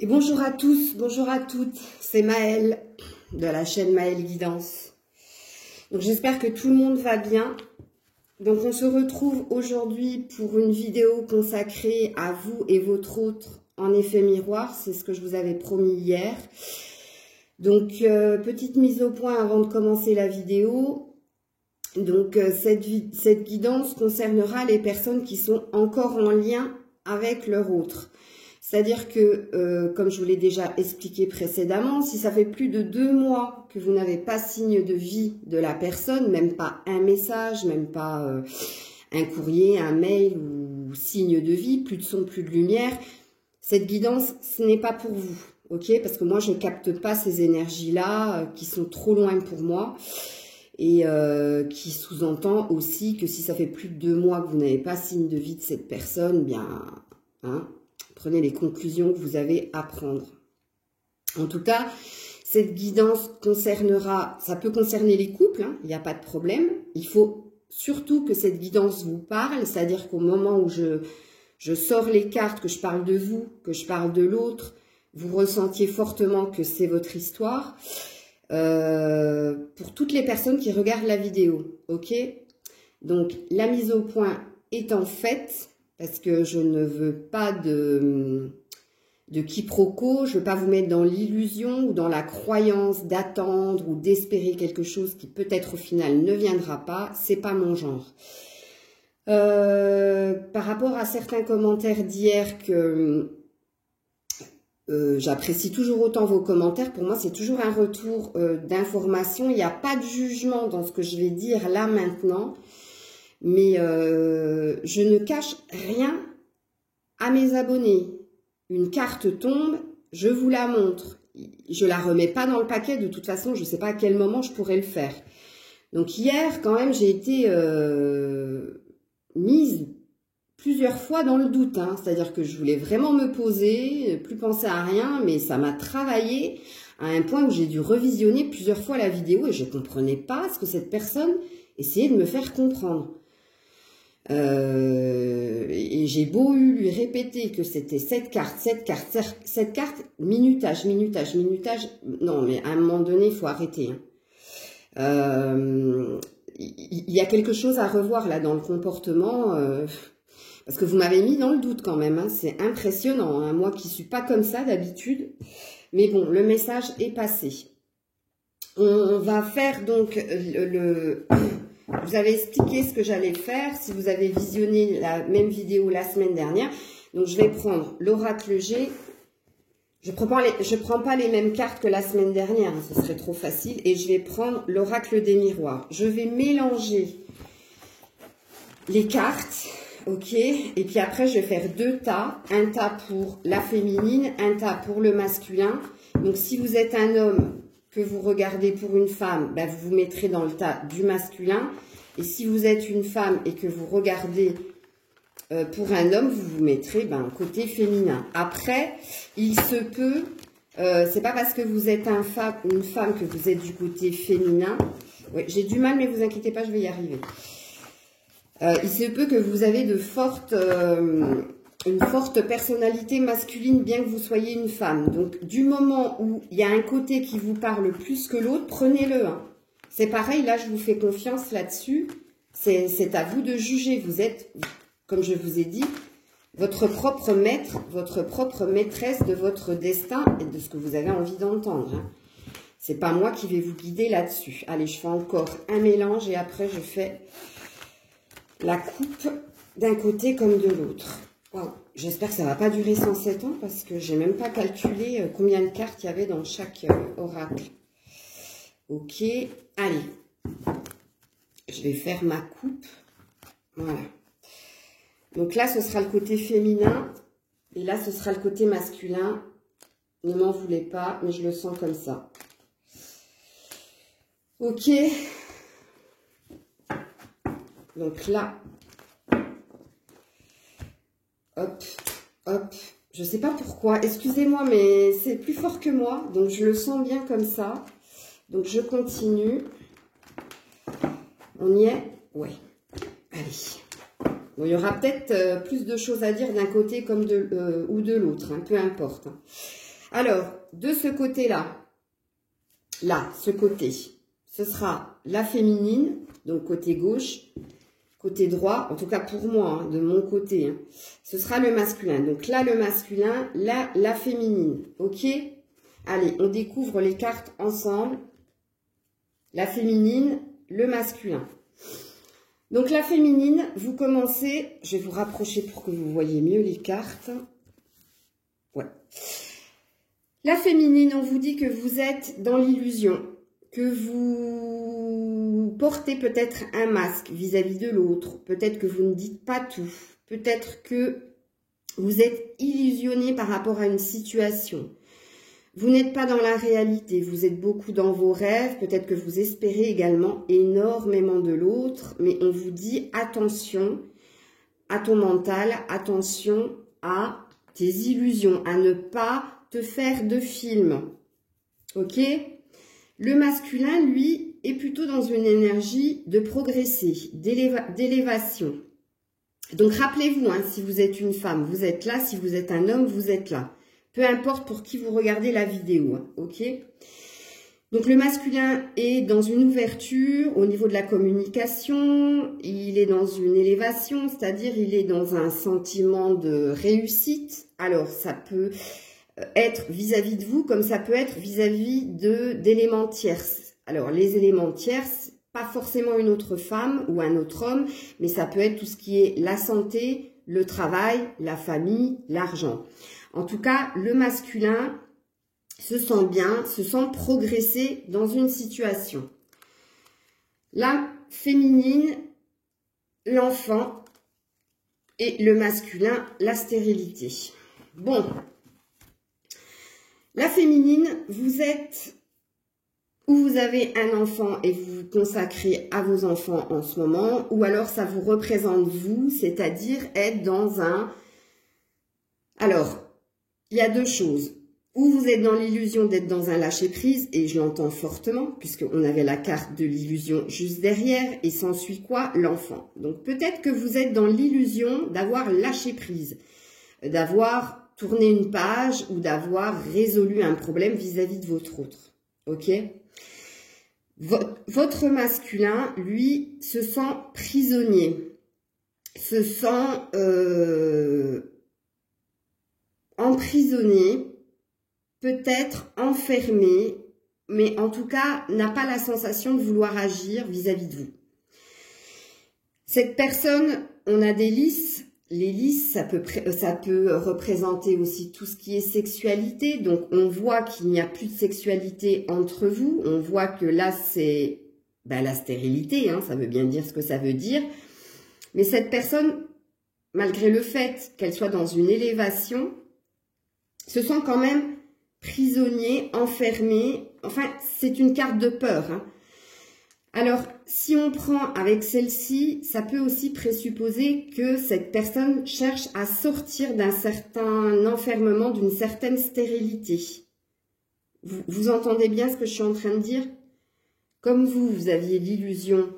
Et bonjour à tous, bonjour à toutes, c'est Maëlle de la chaîne Maëlle Guidance. Donc j'espère que tout le monde va bien. Donc on se retrouve aujourd'hui pour une vidéo consacrée à vous et votre autre en effet miroir, c'est ce que je vous avais promis hier. Donc petite mise au point avant de commencer la vidéo. Donc cette guidance concernera les personnes qui sont encore en lien avec leur autre. C'est-à-dire que, comme je vous l'ai déjà expliqué précédemment, si ça fait plus de 2 mois que vous n'avez pas signe de vie de la personne, même pas un message, même pas un courrier, un mail ou signe de vie, plus de son, plus de lumière, cette guidance, ce n'est pas pour vous, ok? Parce que moi, je capte pas ces énergies-là qui sont trop loin pour moi et qui sous-entend aussi que si ça fait plus de 2 mois que vous n'avez pas signe de vie de cette personne, bien, hein, prenez les conclusions que vous avez à prendre. En tout cas, cette guidance concernera, ça peut concerner les couples, hein, il n'y a pas de problème. Il faut surtout que cette guidance vous parle, c'est-à-dire qu'au moment où je sors les cartes, que je parle de vous, que je parle de l'autre, vous ressentiez fortement que c'est votre histoire. Pour toutes les personnes qui regardent la vidéo, ok? Donc, la mise au point étant faite, parce que je ne veux pas de quiproquo, je ne veux pas vous mettre dans l'illusion ou dans la croyance d'attendre ou d'espérer quelque chose qui peut-être au final ne viendra pas, c'est pas mon genre. Par rapport à certains commentaires d'hier que j'apprécie toujours autant vos commentaires, pour moi c'est toujours un retour d'information, il n'y a pas de jugement dans ce que je vais dire là maintenant. Mais je ne cache rien à mes abonnés. Une carte tombe, je vous la montre. Je la remets pas dans le paquet, de toute façon, je ne sais pas à quel moment je pourrais le faire. Donc hier, quand même, j'ai été mise plusieurs fois dans le doute. Hein. C'est-à-dire que je voulais vraiment me poser, plus penser à rien, mais ça m'a travaillé à un point où j'ai dû revisionner plusieurs fois la vidéo et je ne comprenais pas ce que cette personne essayait de me faire comprendre. Et j'ai beau lui répéter que c'était cette carte, minutage, non mais à un moment donné il faut arrêter. Hein. Il y a quelque chose à revoir là dans le comportement, parce que vous m'avez mis dans le doute quand même, hein. C'est impressionnant, hein. Moi qui suis pas comme ça d'habitude, mais bon, le message est passé. On va faire donc vous avez expliqué ce que j'allais faire si vous avez visionné la même vidéo la semaine dernière. Donc, je vais prendre l'oracle G. Je prends pas les mêmes cartes que la semaine dernière, hein, ce serait trop facile. Et je vais prendre l'oracle des miroirs. Je vais mélanger les cartes, ok? Et puis après, je vais faire 2 tas. Un tas pour la féminine, un tas pour le masculin. Donc, si vous êtes un homme que vous regardez pour une femme, ben vous vous mettrez dans le tas du masculin. Et si vous êtes une femme et que vous regardez pour un homme, vous vous mettrez côté féminin. Après, il se peut, c'est pas parce que vous êtes une femme que vous êtes du côté féminin. Ouais, j'ai du mal, mais vous inquiétez pas, je vais y arriver. Il se peut que vous avez une forte personnalité masculine, bien que vous soyez une femme. Donc, du moment où il y a un côté qui vous parle plus que l'autre, prenez-le. Hein. C'est pareil, là, je vous fais confiance là-dessus. C'est à vous de juger. Vous êtes, comme je vous ai dit, votre propre maître, votre propre maîtresse de votre destin et de ce que vous avez envie d'entendre. Hein. C'est pas moi qui vais vous guider là-dessus. Allez, je fais encore un mélange et après, je fais la coupe d'un côté comme de l'autre. Wow. J'espère que ça ne va pas durer 107 ans parce que j'ai même pas calculé combien de cartes il y avait dans chaque oracle. Ok, allez. Je vais faire ma coupe. Voilà. Donc là, ce sera le côté féminin et là, ce sera le côté masculin. Ne m'en voulez pas, mais je le sens comme ça. Ok. Donc là, hop, hop, je sais pas pourquoi, excusez-moi, mais c'est plus fort que moi, donc je le sens bien comme ça. Donc je continue. On y est? Ouais. Allez. Bon, il y aura peut-être plus de choses à dire d'un côté comme ou de l'autre, hein, peu importe. Hein. Alors, de ce côté-là, ce côté, ce sera la féminine, donc côté gauche, côté droit, en tout cas pour moi, hein, de mon côté, hein, ce sera le masculin. Donc là, le masculin, là, la féminine, ok? Allez, on découvre les cartes ensemble. La féminine, le masculin. Donc la féminine, vous commencez, je vais vous rapprocher pour que vous voyez mieux les cartes. Ouais. La féminine, on vous dit que vous êtes dans l'illusion, que vous portez peut-être un masque vis-à-vis de l'autre, peut-être que vous ne dites pas tout, peut-être que vous êtes illusionné par rapport à une situation. Vous n'êtes pas dans la réalité, vous êtes beaucoup dans vos rêves, peut-être que vous espérez également énormément de l'autre, mais on vous dit attention à ton mental, attention à tes illusions, à ne pas te faire de film, ok? Le masculin, lui, est plutôt dans une énergie de progresser, d'élévation. Donc rappelez-vous, hein, si vous êtes une femme, vous êtes là, si vous êtes un homme, vous êtes là. Peu importe pour qui vous regardez la vidéo, hein, ok? Donc le masculin est dans une ouverture au niveau de la communication, il est dans une élévation, c'est-à-dire il est dans un sentiment de réussite. Alors ça peut être vis-à-vis de vous comme ça peut être vis-à-vis d'éléments tierces. Alors les éléments tierces, pas forcément une autre femme ou un autre homme, mais ça peut être tout ce qui est la santé, le travail, la famille, l'argent. En tout cas, le masculin se sent bien, se sent progresser dans une situation. La féminine, l'enfant, et le masculin, la stérilité. Bon, la féminine, vous êtes ou vous avez un enfant et vous vous consacrez à vos enfants en ce moment, ou alors ça vous représente vous, c'est-à-dire être dans un... Alors, il y a deux choses. Ou vous êtes dans l'illusion d'être dans un lâcher-prise, et je l'entends fortement, puisqu'on avait la carte de l'illusion juste derrière, et s'ensuit quoi? L'enfant. Donc peut-être que vous êtes dans l'illusion d'avoir lâché-prise, d'avoir tourné une page, ou d'avoir résolu un problème vis-à-vis de votre autre. Ok? Votre masculin, lui, se sent prisonnier, se sent emprisonné, peut-être enfermé, mais en tout cas n'a pas la sensation de vouloir agir vis-à-vis de vous. Cette personne, on a des lys. Les lys, ça peut représenter aussi tout ce qui est sexualité. Donc on voit qu'il n'y a plus de sexualité entre vous. On voit que là c'est la stérilité, hein, ça veut bien dire ce que ça veut dire. Mais cette personne, malgré le fait qu'elle soit dans une élévation, se sent quand même prisonnier, enfermé. Enfin, c'est une carte de peur, hein. Alors, si on prend avec celle-ci, ça peut aussi présupposer que cette personne cherche à sortir d'un certain enfermement, d'une certaine stérilité. Vous entendez bien ce que je suis en train de dire? Comme vous aviez l'illusion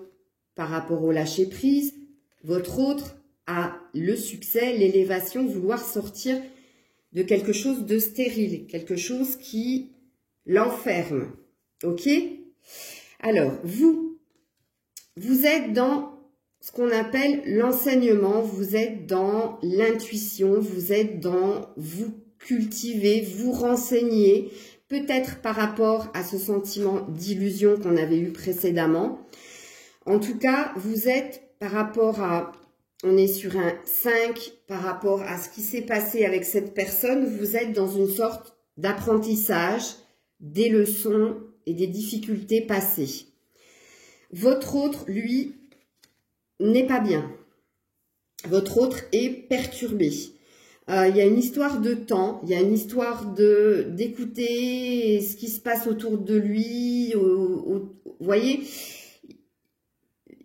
par rapport au lâcher-prise, votre autre a le succès, l'élévation, vouloir sortir de quelque chose de stérile, quelque chose qui l'enferme. Ok? Alors, vous êtes dans ce qu'on appelle l'enseignement, vous êtes dans l'intuition, vous êtes dans vous cultiver, vous renseigner, peut-être par rapport à ce sentiment d'illusion qu'on avait eu précédemment. En tout cas, vous êtes par rapport à, on est sur un 5, par rapport à ce qui s'est passé avec cette personne, vous êtes dans une sorte d'apprentissage, des leçons et des difficultés passées. Votre autre, lui, n'est pas bien. Votre autre est perturbé. Il y a une histoire de temps, il y a une histoire d'écouter ce qui se passe autour de lui. Vous voyez,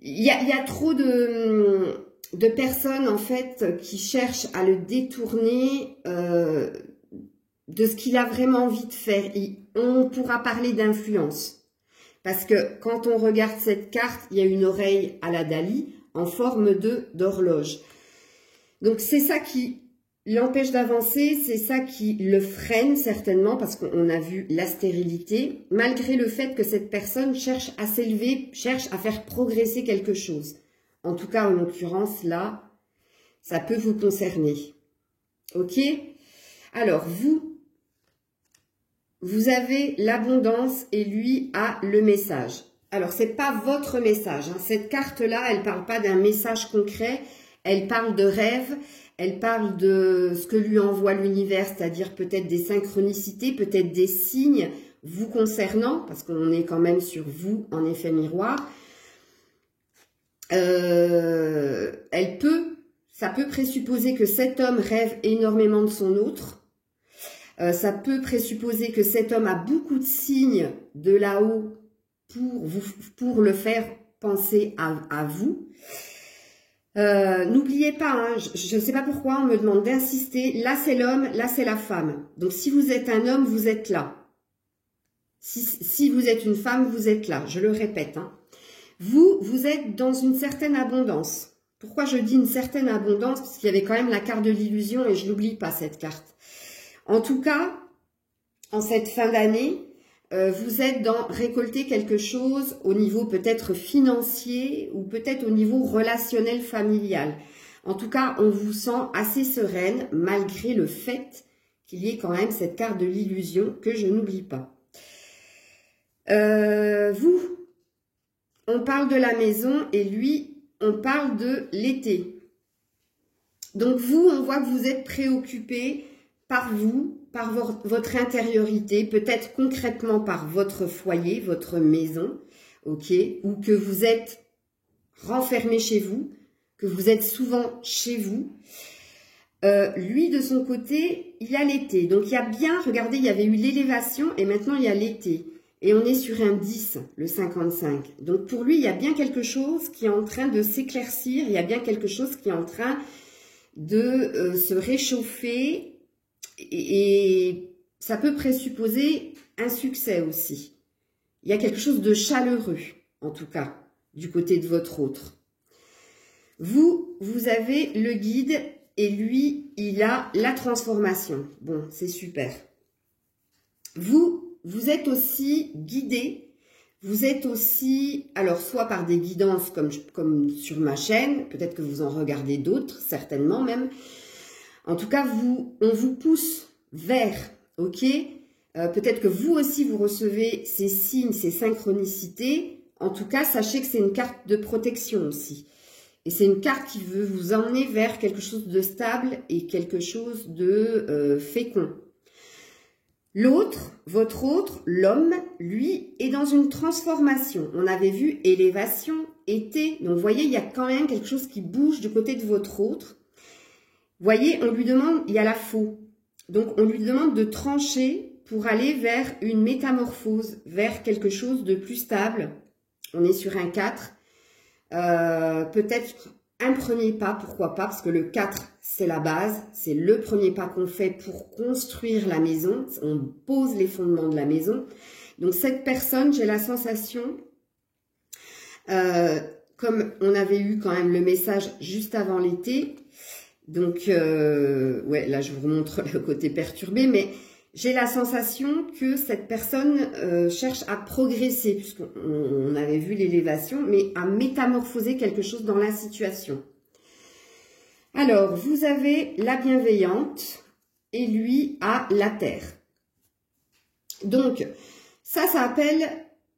il y a trop de personnes, en fait, qui cherchent à le détourner de ce qu'il a vraiment envie de faire. Et on pourra parler d'influence. Parce que quand on regarde cette carte, il y a une oreille à la Dali en forme d'horloge. Donc c'est ça qui l'empêche d'avancer, c'est ça qui le freine certainement, parce qu'on a vu la stérilité, malgré le fait que cette personne cherche à s'élever, cherche à faire progresser quelque chose. En tout cas, en l'occurrence, là, ça peut vous concerner. Ok? Alors, vous avez l'abondance et lui a le message. Alors, c'est pas votre message. Hein. Cette carte-là, elle parle pas d'un message concret, elle parle de rêve, elle parle de ce que lui envoie l'univers, c'est-à-dire peut-être des synchronicités, peut-être des signes vous concernant, parce qu'on est quand même sur vous en effet miroir. Ça peut présupposer que cet homme rêve énormément de son autre. Ça peut présupposer que cet homme a beaucoup de signes de là-haut pour le faire penser à vous. N'oubliez pas, hein, je ne sais pas pourquoi on me demande d'insister, là c'est l'homme, là c'est la femme. Donc si vous êtes un homme, vous êtes là. Si vous êtes une femme, vous êtes là, je le répète. Hein. Vous êtes dans une certaine abondance. Pourquoi je dis une certaine abondance? Parce qu'il y avait quand même la carte de l'illusion et je n'oublie pas cette carte. En tout cas, en cette fin d'année, vous êtes dans récolter quelque chose au niveau peut-être financier ou peut-être au niveau relationnel familial. En tout cas, on vous sent assez sereine malgré le fait qu'il y ait quand même cette carte de l'illusion que je n'oublie pas. On parle de la maison et lui, on parle de l'été. Donc vous, on voit que vous êtes préoccupé par vous, par votre intériorité, peut-être concrètement par votre foyer, votre maison, ok, ou que vous êtes renfermé chez vous, que vous êtes souvent chez vous. Lui, de son côté, il y a l'été. Donc, il y a bien, regardez, il y avait eu l'élévation et maintenant, il y a l'été. Et on est sur un 10, le 55. Donc, pour lui, il y a bien quelque chose qui est en train de s'éclaircir. Il y a bien quelque chose qui est en train de se réchauffer. Et ça peut présupposer un succès aussi. Il y a quelque chose de chaleureux, en tout cas, du côté de votre autre. Vous avez le guide et lui, il a la transformation. Bon, c'est super. Vous êtes aussi guidé. Vous êtes aussi, alors soit par des guidances comme sur ma chaîne, peut-être que vous en regardez d'autres, certainement même. En tout cas, on vous pousse vers, ok? Peut-être que vous aussi, vous recevez ces signes, ces synchronicités. En tout cas, sachez que c'est une carte de protection aussi. Et c'est une carte qui veut vous emmener vers quelque chose de stable et quelque chose de fécond. L'autre, votre autre, l'homme, lui, est dans une transformation. On avait vu élévation, été. Donc, vous voyez, il y a quand même quelque chose qui bouge du côté de votre autre. Vous voyez, on lui demande, il y a la faux. Donc, on lui demande de trancher pour aller vers une métamorphose, vers quelque chose de plus stable. On est sur un 4. Peut-être un premier pas, pourquoi pas, parce que le 4, c'est la base. C'est le premier pas qu'on fait pour construire la maison. On pose les fondements de la maison. Donc, cette personne, j'ai la sensation, comme on avait eu quand même le message juste avant l'été, donc, ouais, là, je vous montre le côté perturbé, mais j'ai la sensation que cette personne cherche à progresser, puisqu'on avait vu l'élévation, mais à métamorphoser quelque chose dans la situation. Alors, vous avez la bienveillante et lui a la terre. Donc, ça appelle,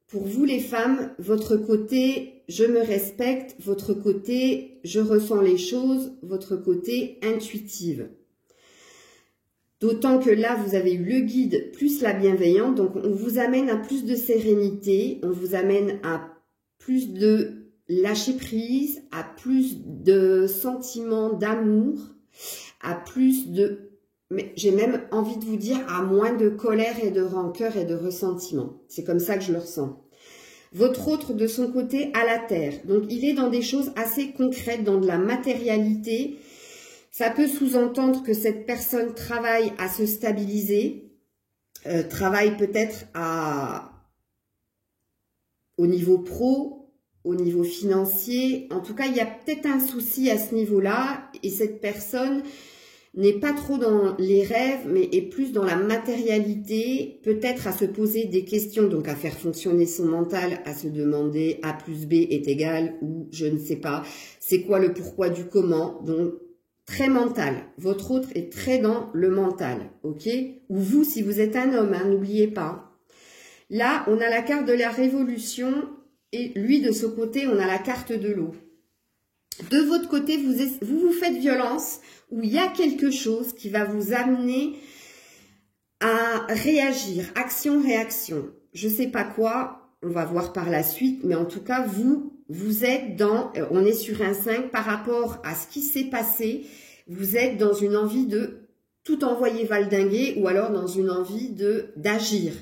pour vous les femmes, votre côté « je me respecte », votre côté « je ressens les choses », votre côté intuitive. D'autant que là, vous avez eu le guide plus la bienveillante, donc on vous amène à plus de sérénité, on vous amène à plus de lâcher prise, à plus de sentiments d'amour, à plus de... Mais j'ai même envie de vous dire à moins de colère et de rancœur et de ressentiment. C'est comme ça que je le ressens. Votre autre, de son côté, à la terre. Donc, il est dans des choses assez concrètes, dans de la matérialité. Ça peut sous-entendre que cette personne travaille à se stabiliser, travaille peut-être au niveau pro, au niveau financier. En tout cas, il y a peut-être un souci à ce niveau-là. Et cette personne n'est pas trop dans les rêves, mais est plus dans la matérialité, peut-être à se poser des questions, donc à faire fonctionner son mental, à se demander A plus B est égal, ou je ne sais pas, c'est quoi le pourquoi du comment, donc très mental. Votre autre est très dans le mental, ok? Ou vous, si vous êtes un homme, hein, n'oubliez pas. Là, on a la carte de la révolution, et lui, de ce côté, on a la carte de l'eau. De votre côté, vous faites violence, où il y a quelque chose qui va vous amener à réagir, action-réaction. Je ne sais pas quoi, on va voir par la suite, mais en tout cas, vous êtes dans, on est sur un 5 par rapport à ce qui s'est passé, vous êtes dans une envie de tout envoyer valdinguer ou alors dans une envie d'agir.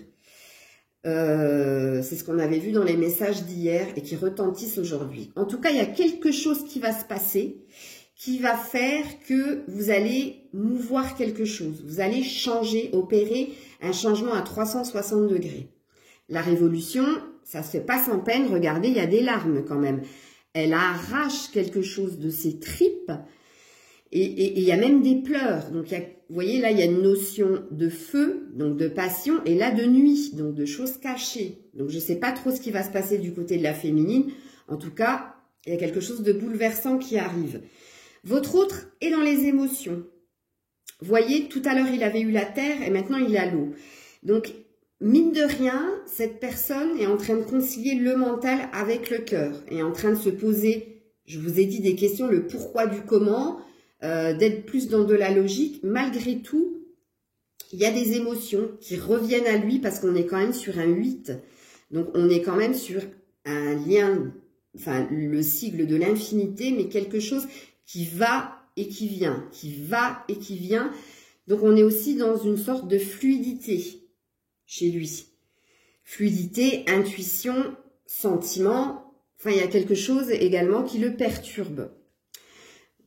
C'est ce qu'on avait vu dans les messages d'hier et qui retentissent aujourd'hui. En tout cas, il y a quelque chose qui va se passer, qui va faire que vous allez mouvoir quelque chose. Vous allez changer, opérer un changement à 360 degrés. La révolution, ça se fait pas sans peine. Regardez, il y a des larmes quand même. Elle arrache quelque chose de ses tripes et il y a même des pleurs. Donc, vous voyez, là, il y a une notion de feu, donc de passion, et là, de nuit, donc de choses cachées. Donc, je ne sais pas trop ce qui va se passer du côté de la féminine. En tout cas, il y a quelque chose de bouleversant qui arrive. Votre autre est dans les émotions. Vous voyez, tout à l'heure, il avait eu la terre et maintenant, il a l'eau. Donc, mine de rien, cette personne est en train de concilier le mental avec le cœur, est en train de se poser, je vous ai dit, des questions, le pourquoi du comment, d'être plus dans de la logique. Malgré tout, il y a des émotions qui reviennent à lui parce qu'on est quand même sur un 8. Donc, on est quand même sur un lien, enfin, le sigle de l'infinité, mais quelque chose qui va et qui vient, qui va et qui vient. Donc, on est aussi dans une sorte de fluidité chez lui. Fluidité, intuition, sentiment. Enfin, il y a quelque chose également qui le perturbe.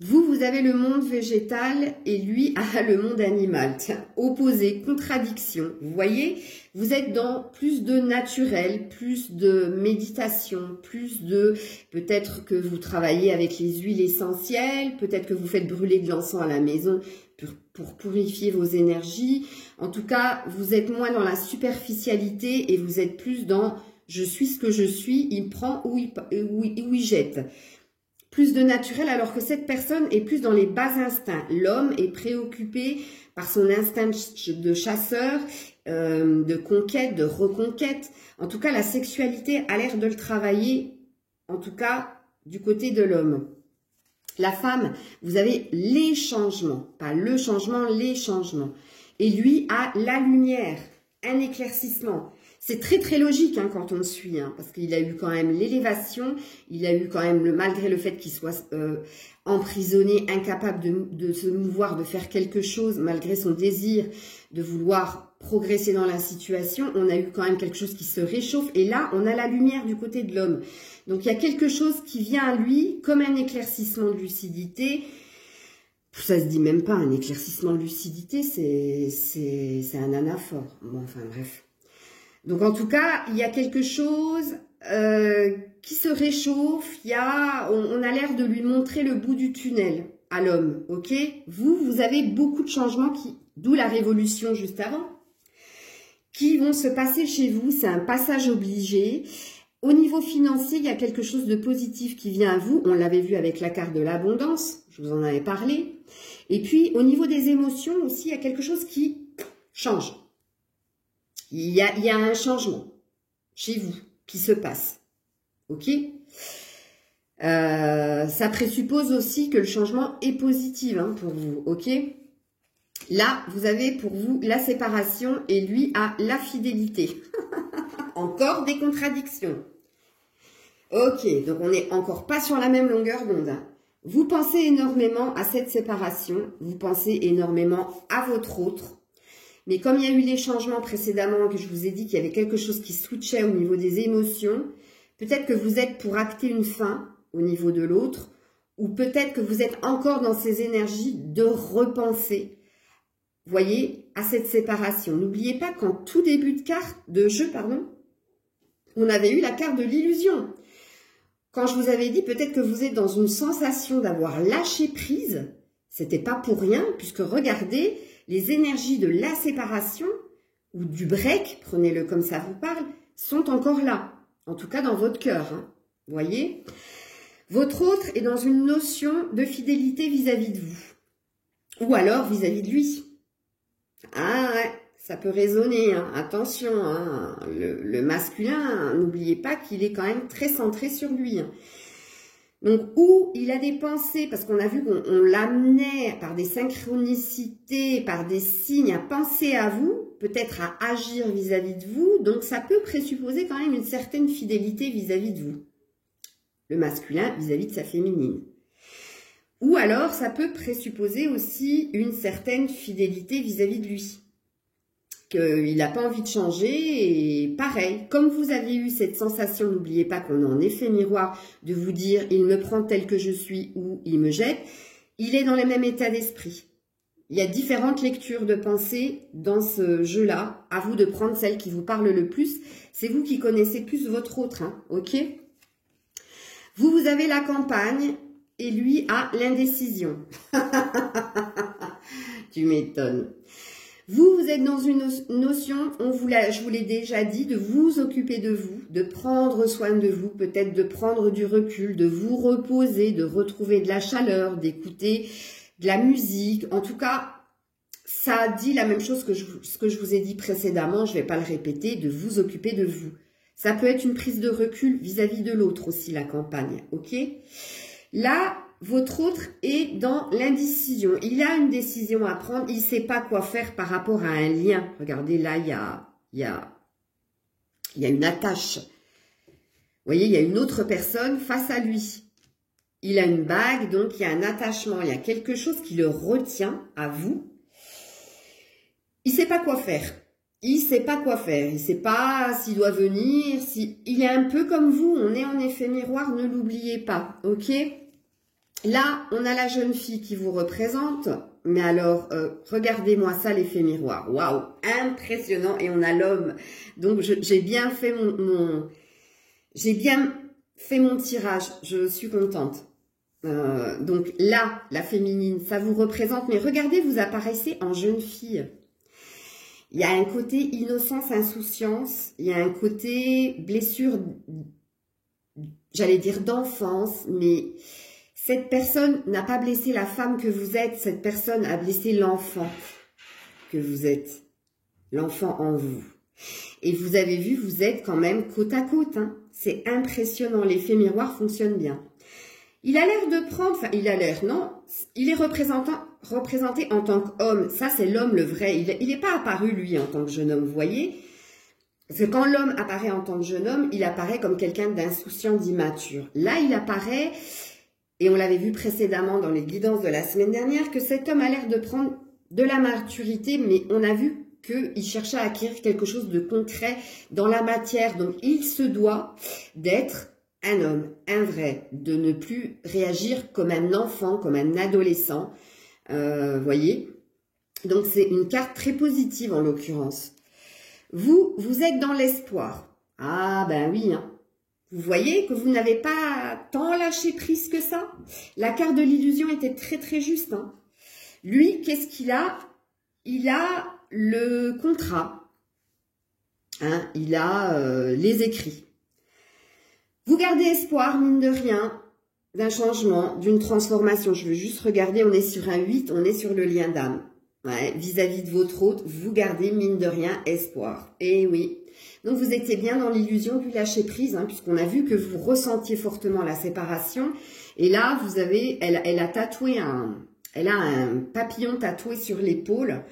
Vous avez le monde végétal et lui a le monde animal. Tiens, opposé, contradiction. Vous voyez, vous êtes dans plus de naturel, plus de méditation, plus de... Peut-être que vous travaillez avec les huiles essentielles, peut-être que vous faites brûler de l'encens à la maison pour purifier vos énergies. En tout cas, vous êtes moins dans la superficialité et vous êtes plus dans « je suis ce que je suis, il prend ou il jette ». Plus de naturel, alors que cette personne est plus dans les bas instincts. L'homme est préoccupé par son instinct de chasseur, de conquête, de reconquête. En tout cas, la sexualité a l'air de le travailler, en tout cas, du côté de l'homme. La femme, vous avez les changements, pas le changement, les changements. Et lui a la lumière, un éclaircissement. C'est très très logique hein, quand on suit, hein, parce qu'il a eu quand même l'élévation, il a eu quand même, malgré le fait qu'il soit emprisonné, incapable de se mouvoir, de faire quelque chose, malgré son désir de vouloir progresser dans la situation, on a eu quand même quelque chose qui se réchauffe, et là on a la lumière du côté de l'homme. Donc il y a quelque chose qui vient à lui comme un éclaircissement de lucidité. Ça se dit même pas, un éclaircissement de lucidité, c'est un anaphore. Bon, enfin bref. Donc en tout cas, il y a quelque chose qui se réchauffe, on a l'air de lui montrer le bout du tunnel à l'homme, ok? Vous avez beaucoup de changements, d'où la révolution juste avant, qui vont se passer chez vous, c'est un passage obligé. Au niveau financier, il y a quelque chose de positif qui vient à vous, on l'avait vu avec la carte de l'abondance, je vous en avais parlé. Et puis au niveau des émotions aussi, il y a quelque chose qui change. Il y a un changement chez vous qui se passe, ok? Ça présuppose aussi que le changement est positif hein, pour vous, ok? Là, vous avez pour vous la séparation et lui a la fidélité. Encore des contradictions. Ok, donc on n'est encore pas sur la même longueur d'onde. Hein. Vous pensez énormément à cette séparation, vous pensez énormément à votre autre. Mais comme il y a eu les changements précédemment, que je vous ai dit qu'il y avait quelque chose qui switchait au niveau des émotions, peut-être que vous êtes pour acter une fin au niveau de l'autre, ou peut-être que vous êtes encore dans ces énergies de repenser, voyez, à cette séparation. N'oubliez pas qu'en tout début de jeu, on avait eu la carte de l'illusion. Quand je vous avais dit peut-être que vous êtes dans une sensation d'avoir lâché prise, C'était pas pour rien, puisque regardez, les énergies de la séparation ou du break, prenez-le comme ça vous parle, sont encore là. En tout cas dans votre cœur. Hein. Vous voyez? Votre autre est dans une notion de fidélité vis-à-vis de vous. Ou alors vis-à-vis de lui. Ah ouais, ça peut résonner. Hein. Attention, hein. Le masculin, n'oubliez pas qu'il est quand même très centré sur lui. Hein. Donc, où il a des pensées, parce qu'on a vu qu'on l'amenait par des synchronicités, par des signes à penser à vous, peut-être à agir vis-à-vis de vous. Donc, ça peut présupposer quand même une certaine fidélité vis-à-vis de vous. Le masculin vis-à-vis de sa féminine. Ou alors, ça peut présupposer aussi une certaine fidélité vis-à-vis de lui. Qu'il n'a pas envie de changer, et pareil, comme vous aviez eu cette sensation, n'oubliez pas qu'on est en effet miroir, de vous dire, il me prend tel que je suis ou il me jette, il est dans le même état d'esprit. Il y a différentes lectures de pensée dans ce jeu-là, à vous de prendre celle qui vous parle le plus, c'est vous qui connaissez plus votre autre, hein, ok? Vous avez la campagne, et lui a l'indécision. Tu m'étonnes. Vous êtes dans une notion, je vous l'ai déjà dit, de vous occuper de vous, de prendre soin de vous, peut-être de prendre du recul, de vous reposer, de retrouver de la chaleur, d'écouter de la musique. En tout cas, ça dit la même chose que ce que je vous ai dit précédemment, je ne vais pas le répéter, de vous occuper de vous. Ça peut être une prise de recul vis-à-vis de l'autre aussi, la campagne, ok? Là, votre autre est dans l'indécision. Il a une décision à prendre. Il ne sait pas quoi faire par rapport à un lien. Regardez, là, il y a une attache. Vous voyez, il y a une autre personne face à lui. Il a une bague, donc il y a un attachement. Il y a quelque chose qui le retient à vous. Il ne sait pas quoi faire. Il ne sait pas quoi faire. Il ne sait pas s'il doit venir. Il est un peu comme vous. On est en effet miroir, ne l'oubliez pas. Ok ? Là, on a la jeune fille qui vous représente, mais alors, regardez-moi ça, l'effet miroir. Waouh, impressionnant. Et on a l'homme. Donc, j'ai bien fait mon tirage. Je suis contente. Donc là, la féminine, ça vous représente. Mais regardez, vous apparaissez en jeune fille. Il y a un côté innocence, insouciance. Il y a un côté blessure, j'allais dire d'enfance, mais... Cette personne n'a pas blessé la femme que vous êtes, cette personne a blessé l'enfant que vous êtes, l'enfant en vous. Et vous avez vu, vous êtes quand même côte à côte, hein. C'est impressionnant, l'effet miroir fonctionne bien. Il a l'air de prendre, enfin il a l'air, non, il est représenté en tant qu'homme, ça c'est l'homme le vrai, il n'est pas apparu lui en tant que jeune homme, vous voyez. Parce que quand l'homme apparaît en tant que jeune homme, il apparaît comme quelqu'un d'insouciant, d'immature. Là il apparaît... Et on l'avait vu précédemment dans les guidances de la semaine dernière, que cet homme a l'air de prendre de la maturité, mais on a vu qu'il cherchait à acquérir quelque chose de concret dans la matière. Donc, il se doit d'être un homme, un vrai, de ne plus réagir comme un enfant, comme un adolescent. Voyez. Donc, c'est une carte très positive en l'occurrence. Vous êtes dans l'espoir. Ah, ben oui, hein. Vous voyez que vous n'avez pas tant lâché prise que ça. La carte de l'illusion était très très juste. Hein. Lui, qu'est-ce qu'il a? Il a le contrat. Hein, il a les écrits. Vous gardez espoir, mine de rien, d'un changement, d'une transformation. Je veux juste regarder, on est sur un 8, on est sur le lien d'âme. Ouais, vis-à-vis de votre hôte, vous gardez, mine de rien, espoir. Et oui. Donc, vous étiez bien dans l'illusion du lâcher-prise, hein, puisqu'on a vu que vous ressentiez fortement la séparation. Et là, vous avez, elle a tatoué elle a un papillon tatoué sur l'épaule.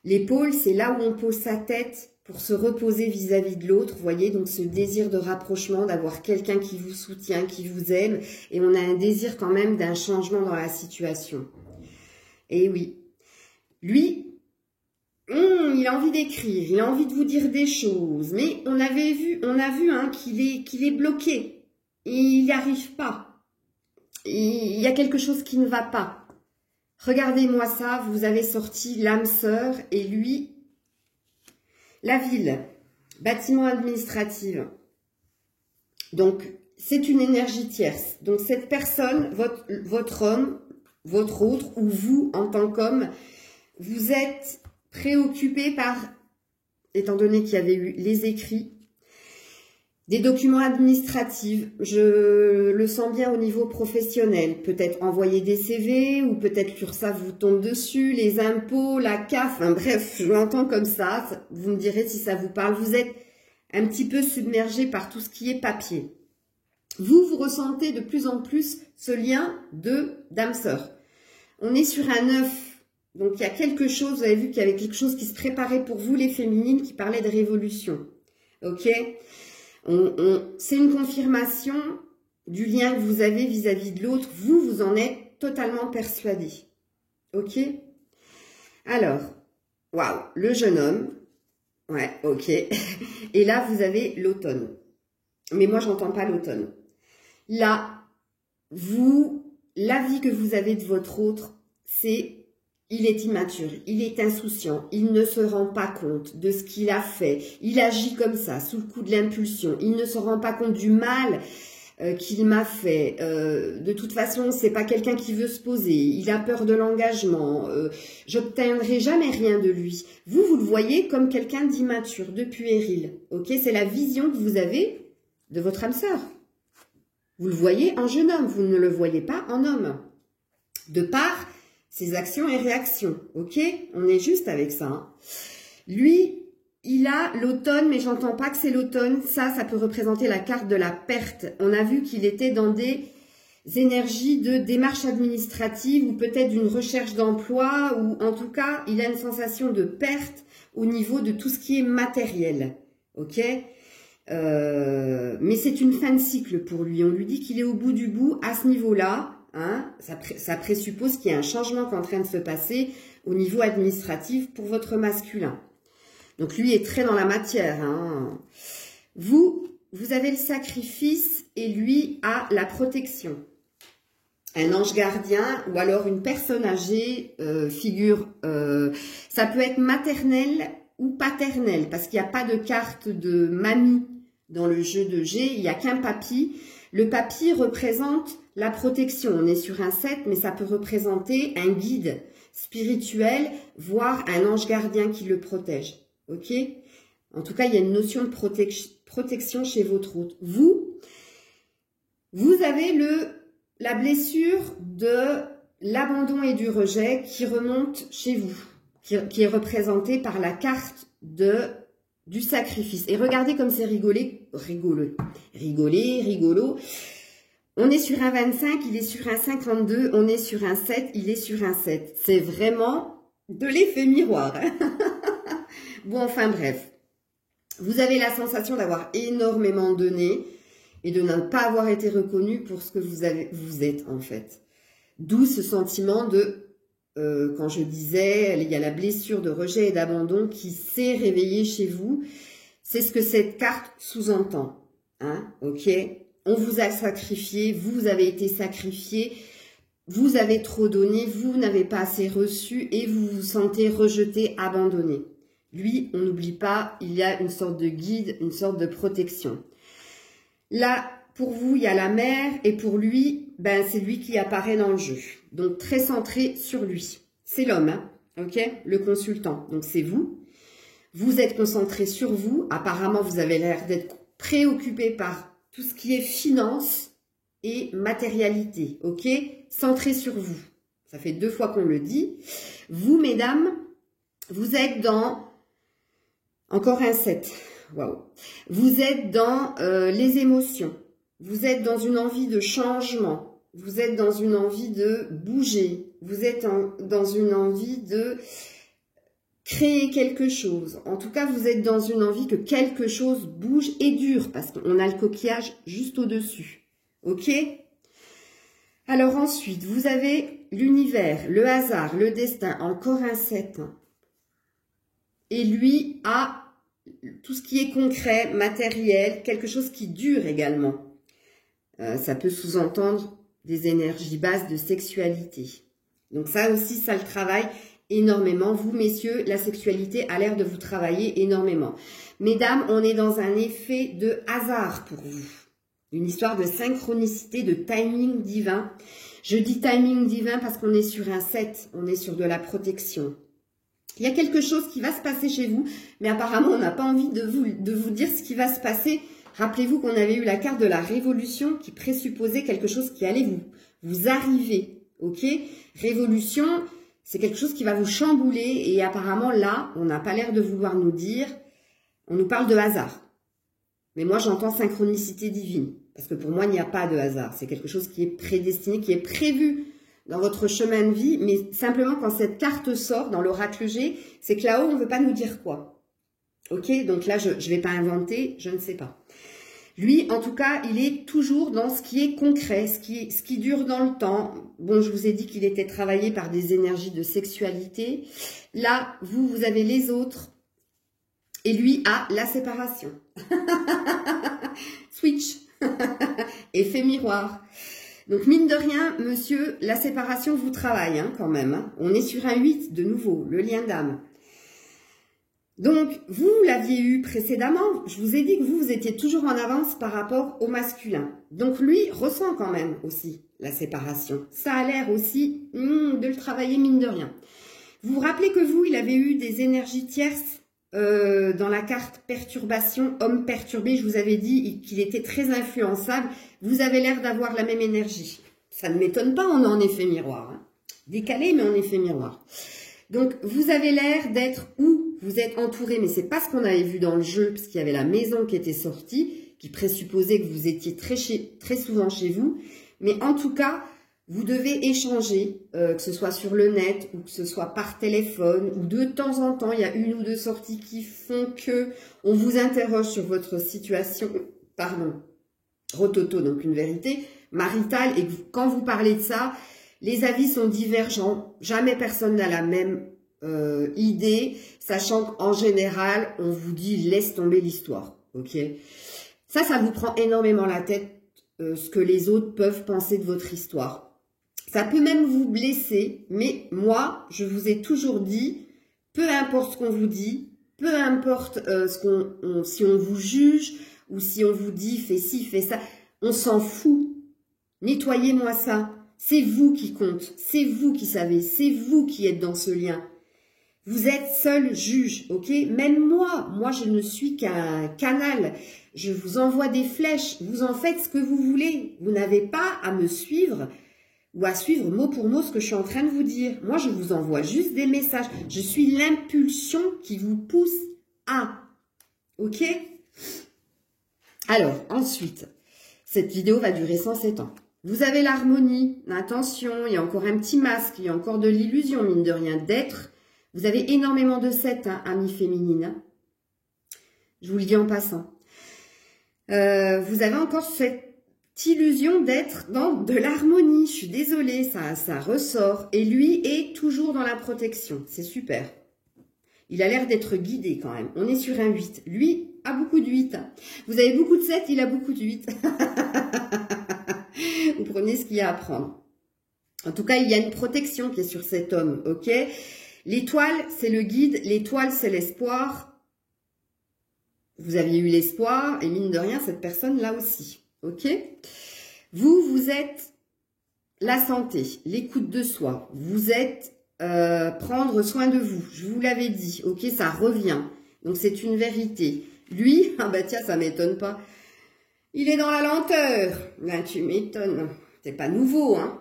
L'épaule, c'est là où on pose sa tête pour se reposer vis-à-vis de l'autre. Vous voyez, donc ce désir de rapprochement, d'avoir quelqu'un qui vous soutient, qui vous aime. Et on a un désir quand même d'un changement dans la situation. Et oui. Lui... il a envie d'écrire, il a envie de vous dire des choses, mais on a vu hein, qu'il est bloqué. Il n'y arrive pas. Il y a quelque chose qui ne va pas. Regardez-moi ça, vous avez sorti l'âme sœur et lui, la ville, bâtiment administratif. Donc, c'est une énergie tierce. Donc, cette personne, votre homme, votre autre, ou vous, en tant qu'homme, vous êtes préoccupé par, étant donné qu'il y avait eu les écrits, des documents administratifs, je le sens bien au niveau professionnel, peut-être envoyer des CV, ou peut-être l'URSSAF vous tombe dessus, les impôts, la CAF, enfin bref, je l'entends comme ça, vous me direz si ça vous parle, vous êtes un petit peu submergé par tout ce qui est papier. Vous ressentez de plus en plus ce lien de d'âme-sœur. On est sur un 9, donc il y a quelque chose, vous avez vu qu'il y avait quelque chose qui se préparait pour vous les féminines, qui parlait de révolution, ok? C'est une confirmation du lien que vous avez vis-à-vis de l'autre. Vous en êtes totalement persuadé. Ok? Alors, waouh, le jeune homme. Ouais, ok. Et là, vous avez l'automne. Mais moi, j'entends pas l'automne. Là, l'avis que vous avez de votre autre, c'est... Il est immature, il est insouciant, il ne se rend pas compte de ce qu'il a fait. Il agit comme ça, sous le coup de l'impulsion. Il ne se rend pas compte du mal qu'il m'a fait. De toute façon, c'est pas quelqu'un qui veut se poser. Il a peur de l'engagement. J'obtiendrai jamais rien de lui. Vous le voyez comme quelqu'un d'immature, de puéril. Ok, c'est la vision que vous avez de votre âme sœur. Vous le voyez en jeune homme, vous ne le voyez pas en homme. De par ses actions et réactions, ok? On est juste avec ça. Hein. Lui, il a l'automne, mais j'entends pas que c'est l'automne. Ça peut représenter la carte de la perte. On a vu qu'il était dans des énergies de démarche administrative ou peut-être d'une recherche d'emploi, ou en tout cas, il a une sensation de perte au niveau de tout ce qui est matériel, ok? Mais c'est une fin de cycle pour lui. On lui dit qu'il est au bout du bout à ce niveau-là. Hein, ça présuppose qu'il y a un changement qui est en train de se passer au niveau administratif pour votre masculin. Donc lui est très dans la matière. Hein. Vous avez le sacrifice et lui a la protection. Un ange gardien ou alors une personne âgée, figure, ça peut être maternelle ou paternelle parce qu'il n'y a pas de carte de mamie dans le jeu de G, il n'y a qu'un papy. Le papy représente la protection. On est sur un 7, mais ça peut représenter un guide spirituel, voire un ange gardien qui le protège. Ok? En tout cas, il y a une notion de protection chez votre hôte. Vous avez la blessure de l'abandon et du rejet qui remonte chez vous, qui est représentée par la carte du sacrifice. Et regardez comme c'est rigolo. On est sur un 25, il est sur un 52, on est sur un 7, il est sur un 7. C'est vraiment de l'effet miroir. Hein. Bon, enfin bref. Vous avez la sensation d'avoir énormément donné et de ne pas avoir été reconnu pour ce que vous êtes en fait. D'où ce sentiment de, quand je disais, il y a la blessure de rejet et d'abandon qui s'est réveillée chez vous. C'est ce que cette carte sous-entend. Hein, ok? On vous a sacrifié, vous avez été sacrifié, vous avez trop donné, vous n'avez pas assez reçu et vous vous sentez rejeté, abandonné. Lui, on n'oublie pas, il y a une sorte de guide, une sorte de protection. Là, pour vous, il y a la mère et pour lui, ben, c'est lui qui apparaît dans le jeu. Donc, très centré sur lui. C'est l'homme, hein, ok? Le consultant. Donc, c'est vous. Vous êtes concentré sur vous. Apparemment, vous avez l'air d'être préoccupé par tout ce qui est finance et matérialité, ok? Centré sur vous. Ça fait 2 fois qu'on le dit. Vous, mesdames, vous êtes dans... Encore un 7. Waouh. Vous êtes dans les émotions. Vous êtes dans une envie de changement. Vous êtes dans une envie de bouger. Vous êtes dans une envie de créer quelque chose. En tout cas, vous êtes dans une envie que quelque chose bouge et dure parce qu'on a le coquillage juste au-dessus. Ok? Alors ensuite, vous avez l'univers, le hasard, le destin, encore un 7. Et lui a tout ce qui est concret, matériel, quelque chose qui dure également. Ça peut sous-entendre des énergies basses de sexualité. Donc ça aussi, ça le travaille énormément. Vous, messieurs, la sexualité a l'air de vous travailler énormément. Mesdames, on est dans un effet de hasard pour vous. Une histoire de synchronicité, de timing divin. Je dis timing divin parce qu'on est sur un 7, on est sur de la protection. Il y a quelque chose qui va se passer chez vous, mais apparemment, on n'a pas envie de vous dire ce qui va se passer. Rappelez-vous qu'on avait eu la carte de la révolution qui présupposait quelque chose qui allait vous arriver, ok? Révolution, c'est quelque chose qui va vous chambouler et apparemment, là, on n'a pas l'air de vouloir nous dire, on nous parle de hasard. Mais moi, j'entends synchronicité divine, parce que pour moi, il n'y a pas de hasard. C'est quelque chose qui est prédestiné, qui est prévu dans votre chemin de vie, mais simplement quand cette carte sort dans l'oracle G, c'est que là-haut, on ne veut pas nous dire quoi. Ok, donc là, je ne vais pas inventer, je ne sais pas. Lui, en tout cas, il est toujours dans ce qui est concret, ce qui dure dans le temps. Bon, je vous ai dit qu'il était travaillé par des énergies de sexualité. Là, vous avez les autres. Et lui a la séparation. Switch. Effet miroir. Donc, mine de rien, monsieur, la séparation vous travaille hein, quand même. Hein. On est sur un 8 de nouveau, le lien d'âme. Donc, vous l'aviez eu précédemment. Je vous ai dit que vous étiez toujours en avance par rapport au masculin. Donc, lui ressent quand même aussi la séparation. Ça a l'air aussi de le travailler mine de rien. Vous vous rappelez que vous, il avait eu des énergies tierces dans la carte perturbation, homme perturbé, je vous avais dit qu'il était très influençable. Vous avez l'air d'avoir la même énergie. Ça ne m'étonne pas, on est en effet miroir. Hein. Décalé, mais en effet miroir. Donc, vous avez l'air d'être où vous êtes entouré, mais c'est pas ce qu'on avait vu dans le jeu, parce qu'il y avait la maison qui était sortie, qui présupposait que vous étiez très souvent chez vous. Mais en tout cas, vous devez échanger, que ce soit sur le net ou que ce soit par téléphone ou de temps en temps, il y a une ou deux sorties qui font que on vous interroge sur votre situation, pardon, rototo, donc une vérité maritale et que quand vous parlez de ça, les avis sont divergents, jamais personne n'a la même idée, sachant qu'en général, on vous dit laisse tomber l'histoire, ok? Ça vous prend énormément la tête, ce que les autres peuvent penser de votre histoire. Ça peut même vous blesser, mais moi, je vous ai toujours dit, peu importe ce qu'on vous dit, peu importe si on vous juge ou si on vous dit fais ci, fais ça, on s'en fout. Nettoyez-moi ça. C'est vous qui compte, c'est vous qui savez, c'est vous qui êtes dans ce lien. Vous êtes seul juge, ok? Même moi je ne suis qu'un canal. Je vous envoie des flèches, vous en faites ce que vous voulez. Vous n'avez pas à me suivre ou à suivre mot pour mot ce que je suis en train de vous dire. Moi, je vous envoie juste des messages. Je suis l'impulsion qui vous pousse à. Ok? Alors, ensuite, cette vidéo va durer 107 ans. Vous avez l'harmonie, l'intention, il y a encore un petit masque, il y a encore de l'illusion, mine de rien, d'être. Vous avez énormément de 7, hein, amis féminines. Hein. Je vous le dis en passant. Vous avez encore cette illusion d'être dans de l'harmonie. Je suis désolée, ça ressort. Et lui est toujours dans la protection. C'est super. Il a l'air d'être guidé quand même. On est sur un 8. Lui a beaucoup de 8. Vous avez beaucoup de 7, il a beaucoup de 8. Vous prenez ce qu'il y a à prendre. En tout cas, il y a une protection qui est sur cet homme, ok? L'étoile, c'est le guide. L'étoile, c'est l'espoir. Vous aviez eu l'espoir. Et mine de rien, cette personne là aussi, ok? Vous êtes la santé, l'écoute de soi. Vous êtes prendre soin de vous. Je vous l'avais dit, ok? Ça revient. Donc, c'est une vérité. Lui, ah bah tiens, ça m'étonne pas. Il est dans la lenteur. Ben, tu m'étonnes. C'est pas nouveau, hein?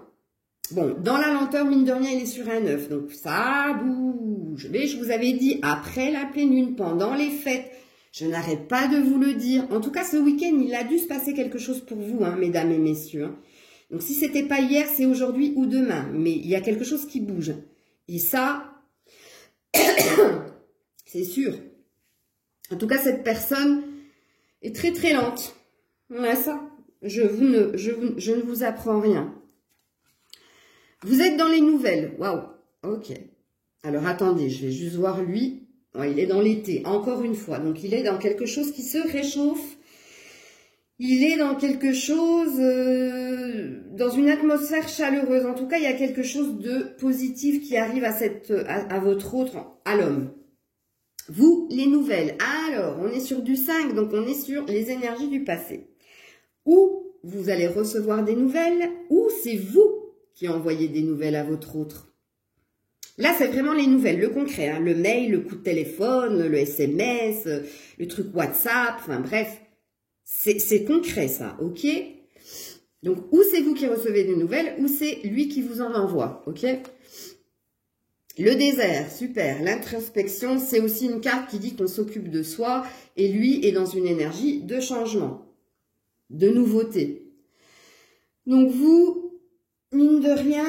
Bon, dans la lenteur, mine de rien, il est sur un 9. Donc, ça bouge. Mais je vous avais dit, après la pleine lune, pendant les fêtes, je n'arrête pas de vous le dire. En tout cas, ce week-end, il a dû se passer quelque chose pour vous, hein, mesdames et messieurs. Hein. Donc, si c'était pas hier, c'est aujourd'hui ou demain. Mais il y a quelque chose qui bouge. Et ça, c'est sûr. En tout cas, cette personne est très, très lente. Voilà ça. Je ne vous apprends rien. Vous êtes dans les nouvelles. Waouh. Ok. Alors, attendez, je vais juste voir lui. Ouais, il est dans l'été, encore une fois. Donc, il est dans quelque chose qui se réchauffe. Il est dans quelque chose, dans une atmosphère chaleureuse. En tout cas, il y a quelque chose de positif qui arrive à votre autre, à l'homme. Vous, les nouvelles. Alors, on est sur du 5, donc on est sur les énergies du passé. Ou vous allez recevoir des nouvelles, ou c'est vous qui a envoyé des nouvelles à votre autre. Là, c'est vraiment les nouvelles, le concret, hein, le mail, le coup de téléphone, le SMS, le truc WhatsApp, enfin bref, c'est concret ça, ok? Donc, ou c'est vous qui recevez des nouvelles, ou c'est lui qui vous en envoie, ok? Le désert, super. L'introspection, c'est aussi une carte qui dit qu'on s'occupe de soi et lui est dans une énergie de changement, de nouveauté. Donc vous, mine de rien,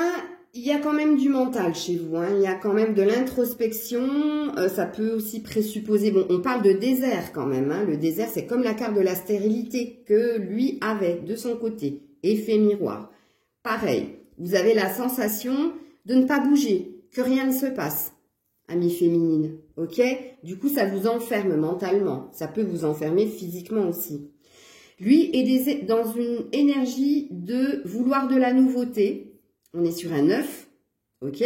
il y a quand même du mental chez vous, hein. Il y a quand même de l'introspection, ça peut aussi présupposer, bon, on parle de désert quand même, hein. Le désert, c'est comme la carte de la stérilité que lui avait de son côté, effet miroir. Pareil, vous avez la sensation de ne pas bouger, que rien ne se passe, amie féminine, ok? Du coup, ça vous enferme mentalement, ça peut vous enfermer physiquement aussi. Lui est dans une énergie de vouloir de la nouveauté, on est sur un 9, ok?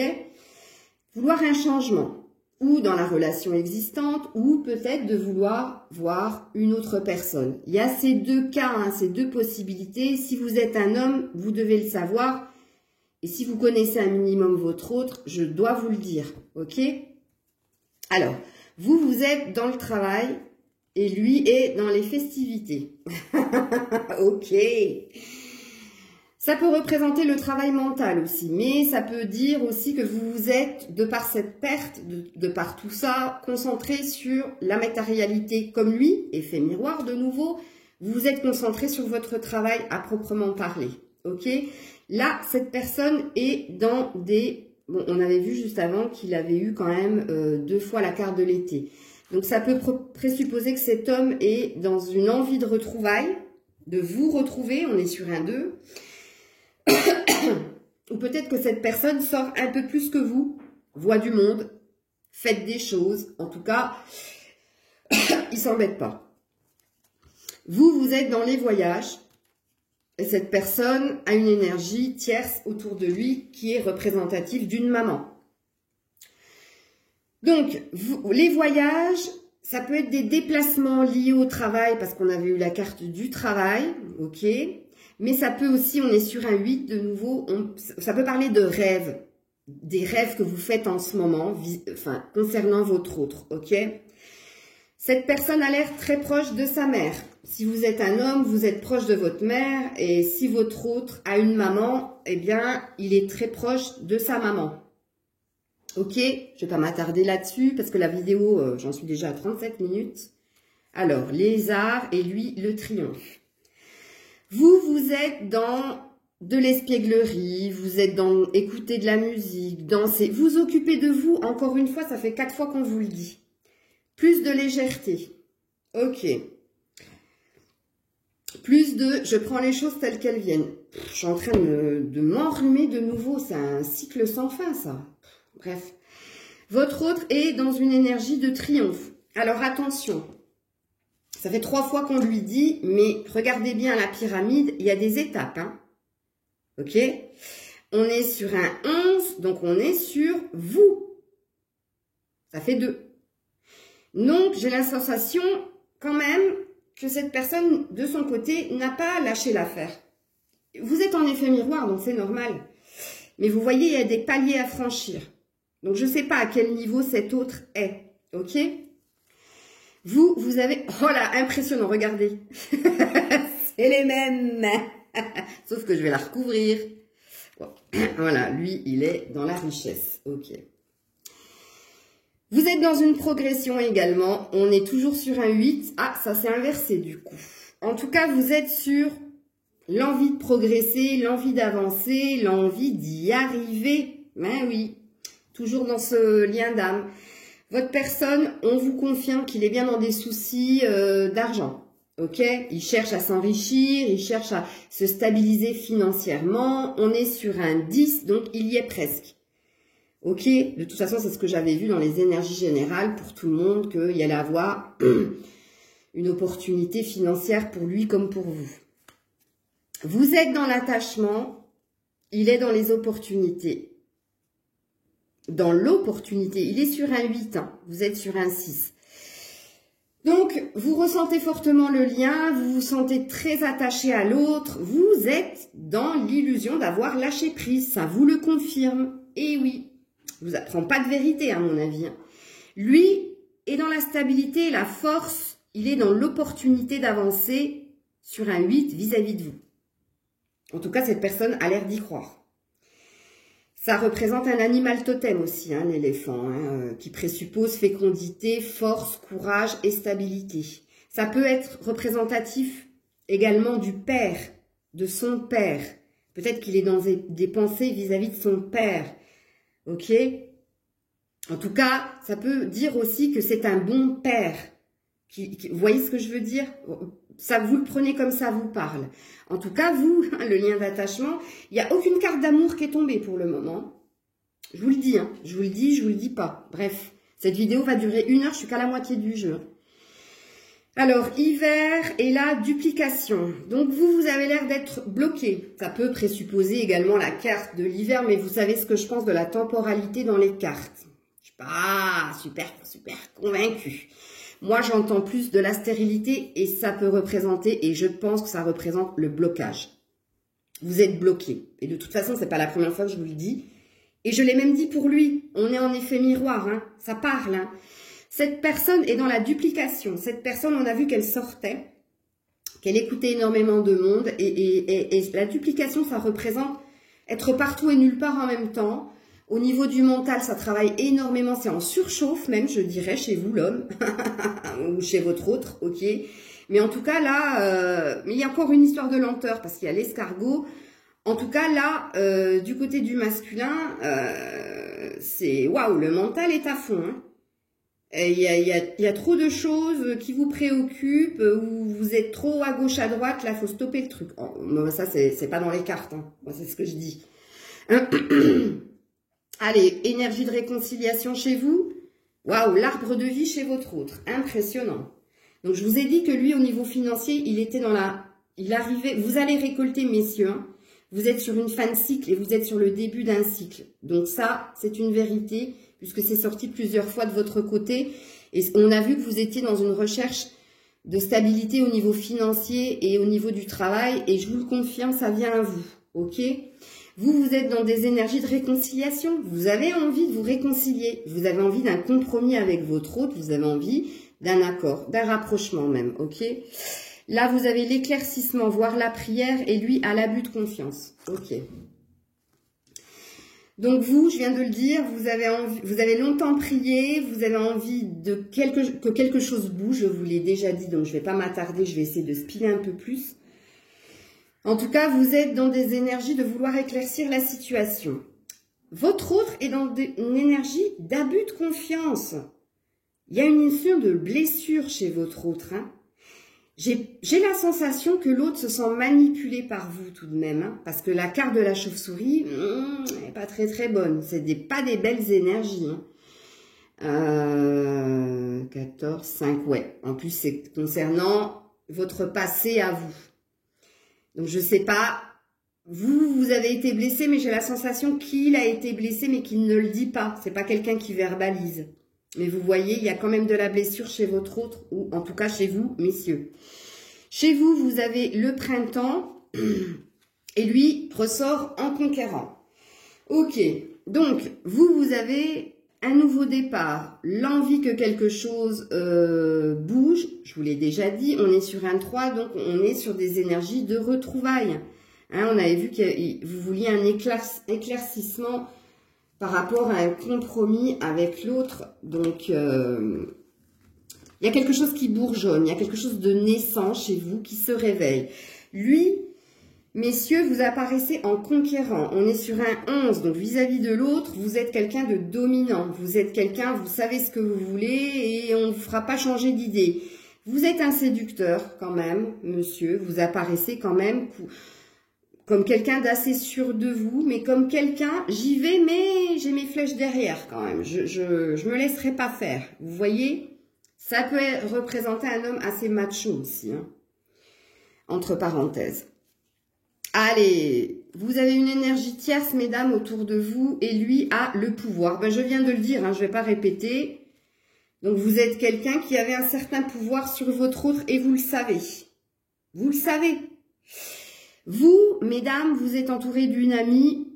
Vouloir un changement, ou dans la relation existante, ou peut-être de vouloir voir une autre personne. Il y a ces deux cas, hein, ces deux possibilités. Si vous êtes un homme, vous devez le savoir. Et si vous connaissez un minimum votre autre, je dois vous le dire, ok? Alors, vous êtes dans le travail et lui est dans les festivités. Ok. Ça peut représenter le travail mental aussi, mais ça peut dire aussi que vous vous êtes, de par cette perte, de par tout ça, concentré sur la matérialité comme lui, effet miroir de nouveau, vous vous êtes concentré sur votre travail à proprement parler, ok? Là, cette personne est dans des... Bon, on avait vu juste avant qu'il avait eu quand même 2 fois la carte de l'été. Donc, ça peut présupposer que cet homme est dans une envie de retrouvailles, de vous retrouver, on est sur un 2. Ou peut-être que cette personne sort un peu plus que vous, voit du monde, faites des choses. En tout cas, il s'embête pas. Vous êtes dans les voyages. Et cette personne a une énergie tierce autour de lui qui est représentative d'une maman. Donc, les voyages, ça peut être des déplacements liés au travail parce qu'on avait eu la carte du travail, ok. Mais ça peut aussi, on est sur un 8 de nouveau, ça peut parler de rêves, des rêves que vous faites en ce moment, enfin, concernant votre autre, ok. Cette personne a l'air très proche de sa mère. Si vous êtes un homme, vous êtes proche de votre mère. Et si votre autre a une maman, eh bien, il est très proche de sa maman. Ok, je ne vais pas m'attarder là-dessus parce que la vidéo, j'en suis déjà à 37 minutes. Alors, les arts et lui, le triomphe. Vous êtes dans de l'espièglerie, vous êtes dans écouter de la musique, danser. Vous occupez de vous, encore une fois, ça fait 4 fois qu'on vous le dit. Plus de légèreté. Ok. Plus de, je prends les choses telles qu'elles viennent. Je suis en train de m'enrhumer de nouveau. C'est un cycle sans fin, ça. Bref. Votre autre est dans une énergie de triomphe. Alors, attention. Ça fait 3 fois qu'on lui dit, mais regardez bien la pyramide, il y a des étapes. Hein. Ok? On est sur un 11, donc on est sur vous. Ça fait 2. Donc, j'ai la sensation quand même que cette personne, de son côté, n'a pas lâché l'affaire. Vous êtes en effet miroir, donc c'est normal. Mais vous voyez, il y a des paliers à franchir. Donc, je ne sais pas à quel niveau cet autre est. Ok? Vous avez... Oh là, impressionnant, regardez. C'est les mêmes. Sauf que je vais la recouvrir. Bon. Voilà, lui, il est dans la richesse. Ok. Vous êtes dans une progression également. On est toujours sur un 8. Ah, ça s'est inversé du coup. En tout cas, vous êtes sur l'envie de progresser, l'envie d'avancer, l'envie d'y arriver. Ben oui, toujours dans ce lien d'âme. Votre personne, on vous confirme qu'il est bien dans des soucis d'argent. Ok? Il cherche à s'enrichir, il cherche à se stabiliser financièrement. On est sur un 10, donc il y est presque. Ok, de toute façon, c'est ce que j'avais vu dans les énergies générales pour tout le monde, qu'il y allait avoir une opportunité financière pour lui comme pour vous. Vous êtes dans l'attachement, il est dans les opportunités. Dans l'opportunité, il est sur un 8, hein, vous êtes sur un 6. Donc, vous ressentez fortement le lien, vous vous sentez très attaché à l'autre, vous êtes dans l'illusion d'avoir lâché prise, ça vous le confirme. Et oui, je vous apprends pas de vérité à mon avis. Lui est dans la stabilité, la force, il est dans l'opportunité d'avancer sur un 8 vis-à-vis de vous. En tout cas, cette personne a l'air d'y croire. Ça représente un animal totem aussi, hein, l'éléphant, qui présuppose fécondité, force, courage et stabilité. Ça peut être représentatif également du père, de son père. Peut-être qu'il est dans des pensées vis-à-vis de son père. Ok? En tout cas, ça peut dire aussi que c'est un bon père. Vous voyez ce que je veux dire? Ça, vous le prenez comme ça vous parle. En tout cas, vous, le lien d'attachement, il n'y a aucune carte d'amour qui est tombée pour le moment. Je vous le dis, hein. Je vous le dis, je vous le dis pas. Bref, cette vidéo va durer 1 heure, je suis qu'à la moitié du jeu. Alors, hiver et la duplication. Donc, vous avez l'air d'être bloqué. Ça peut présupposer également la carte de l'hiver, mais vous savez ce que je pense de la temporalité dans les cartes. Je suis pas super convaincue. Moi, j'entends plus de la stérilité et ça peut représenter, et je pense que ça représente le blocage. Vous êtes bloqué. Et de toute façon, c'est pas la première fois que je vous le dis. Et je l'ai même dit pour lui. On est en effet miroir, hein. Ça parle, hein. Cette personne est dans la duplication. Cette personne, on a vu qu'elle sortait, qu'elle écoutait énormément de monde. Et la duplication, ça représente être partout et nulle part en même temps. Au niveau du mental, ça travaille énormément. C'est en surchauffe même, je dirais, chez vous, l'homme. Ou chez votre autre, ok. Mais en tout cas, là, il y a encore une histoire de lenteur parce qu'il y a l'escargot. En tout cas, là, du côté du masculin, c'est waouh, le mental est à fond. Hein. Il y a trop de choses qui vous préoccupent, ou vous êtes trop à gauche, à droite. Là, il faut stopper le truc. Oh, ça, c'est pas dans les cartes. Hein. Moi, c'est ce que je dis. Allez, énergie de réconciliation chez vous. Waouh, l'arbre de vie chez votre autre. Impressionnant. Donc, je vous ai dit que lui, au niveau financier, il était dans la... Il arrivait... Vous allez récolter, messieurs. Hein. Vous êtes sur une fin de cycle et vous êtes sur le début d'un cycle. Donc, ça, c'est une vérité, puisque c'est sorti plusieurs fois de votre côté. Et on a vu que vous étiez dans une recherche de stabilité au niveau financier et au niveau du travail. Et je vous le confirme, ça vient à vous. Ok ? Vous êtes dans des énergies de réconciliation. Vous avez envie de vous réconcilier. Vous avez envie d'un compromis avec votre autre. Vous avez envie d'un accord, d'un rapprochement même. Ok. Là, vous avez l'éclaircissement, voire la prière, et lui à l'abus de confiance. Ok. Donc vous, je viens de le dire, vous avez longtemps prié, vous avez envie que quelque chose bouge. Je vous l'ai déjà dit, donc je ne vais pas m'attarder. Je vais essayer de spinner un peu plus. En tout cas, vous êtes dans des énergies de vouloir éclaircir la situation. Votre autre est dans une énergie d'abus de confiance. Il y a une notion de blessure chez votre autre. Hein. J'ai la sensation que l'autre se sent manipulé par vous tout de même. Hein, parce que la carte de la chauve-souris n'est pas très bonne. Ce n'est pas des belles énergies. Hein. 14, 5, ouais. En plus, c'est concernant votre passé à vous. Donc, je ne sais pas, vous avez été blessé, mais j'ai la sensation qu'il a été blessé, mais qu'il ne le dit pas. Ce n'est pas quelqu'un qui verbalise. Mais vous voyez, il y a quand même de la blessure chez votre autre, ou en tout cas chez vous, messieurs. Chez vous, vous avez le printemps, et lui ressort en conquérant. Ok, donc, vous avez un nouveau départ, l'envie que quelque chose bouge, je vous l'ai déjà dit, on est sur un 3, donc on est sur des énergies de retrouvailles. Hein, on avait vu que vous vouliez un éclaircissement par rapport à un compromis avec l'autre. Donc, il y a quelque chose qui bourgeonne, il y a quelque chose de naissant chez vous qui se réveille. Lui... Messieurs, vous apparaissez en conquérant. On est sur un 11, donc vis-à-vis de l'autre, vous êtes quelqu'un de dominant. Vous êtes quelqu'un, vous savez ce que vous voulez et on ne vous fera pas changer d'idée. Vous êtes un séducteur quand même, monsieur. Vous apparaissez quand même comme quelqu'un d'assez sûr de vous, mais comme quelqu'un, j'y vais, mais j'ai mes flèches derrière quand même. Je me laisserai pas faire. Vous voyez, ça peut représenter un homme assez macho aussi, hein, entre parenthèses. Allez, vous avez une énergie tierce, mesdames, autour de vous, et lui a le pouvoir. Ben, je viens de le dire, hein, je ne vais pas répéter. Donc, vous êtes quelqu'un qui avait un certain pouvoir sur votre autre et vous le savez. Vous le savez. Vous, mesdames, vous êtes entouré d'une amie,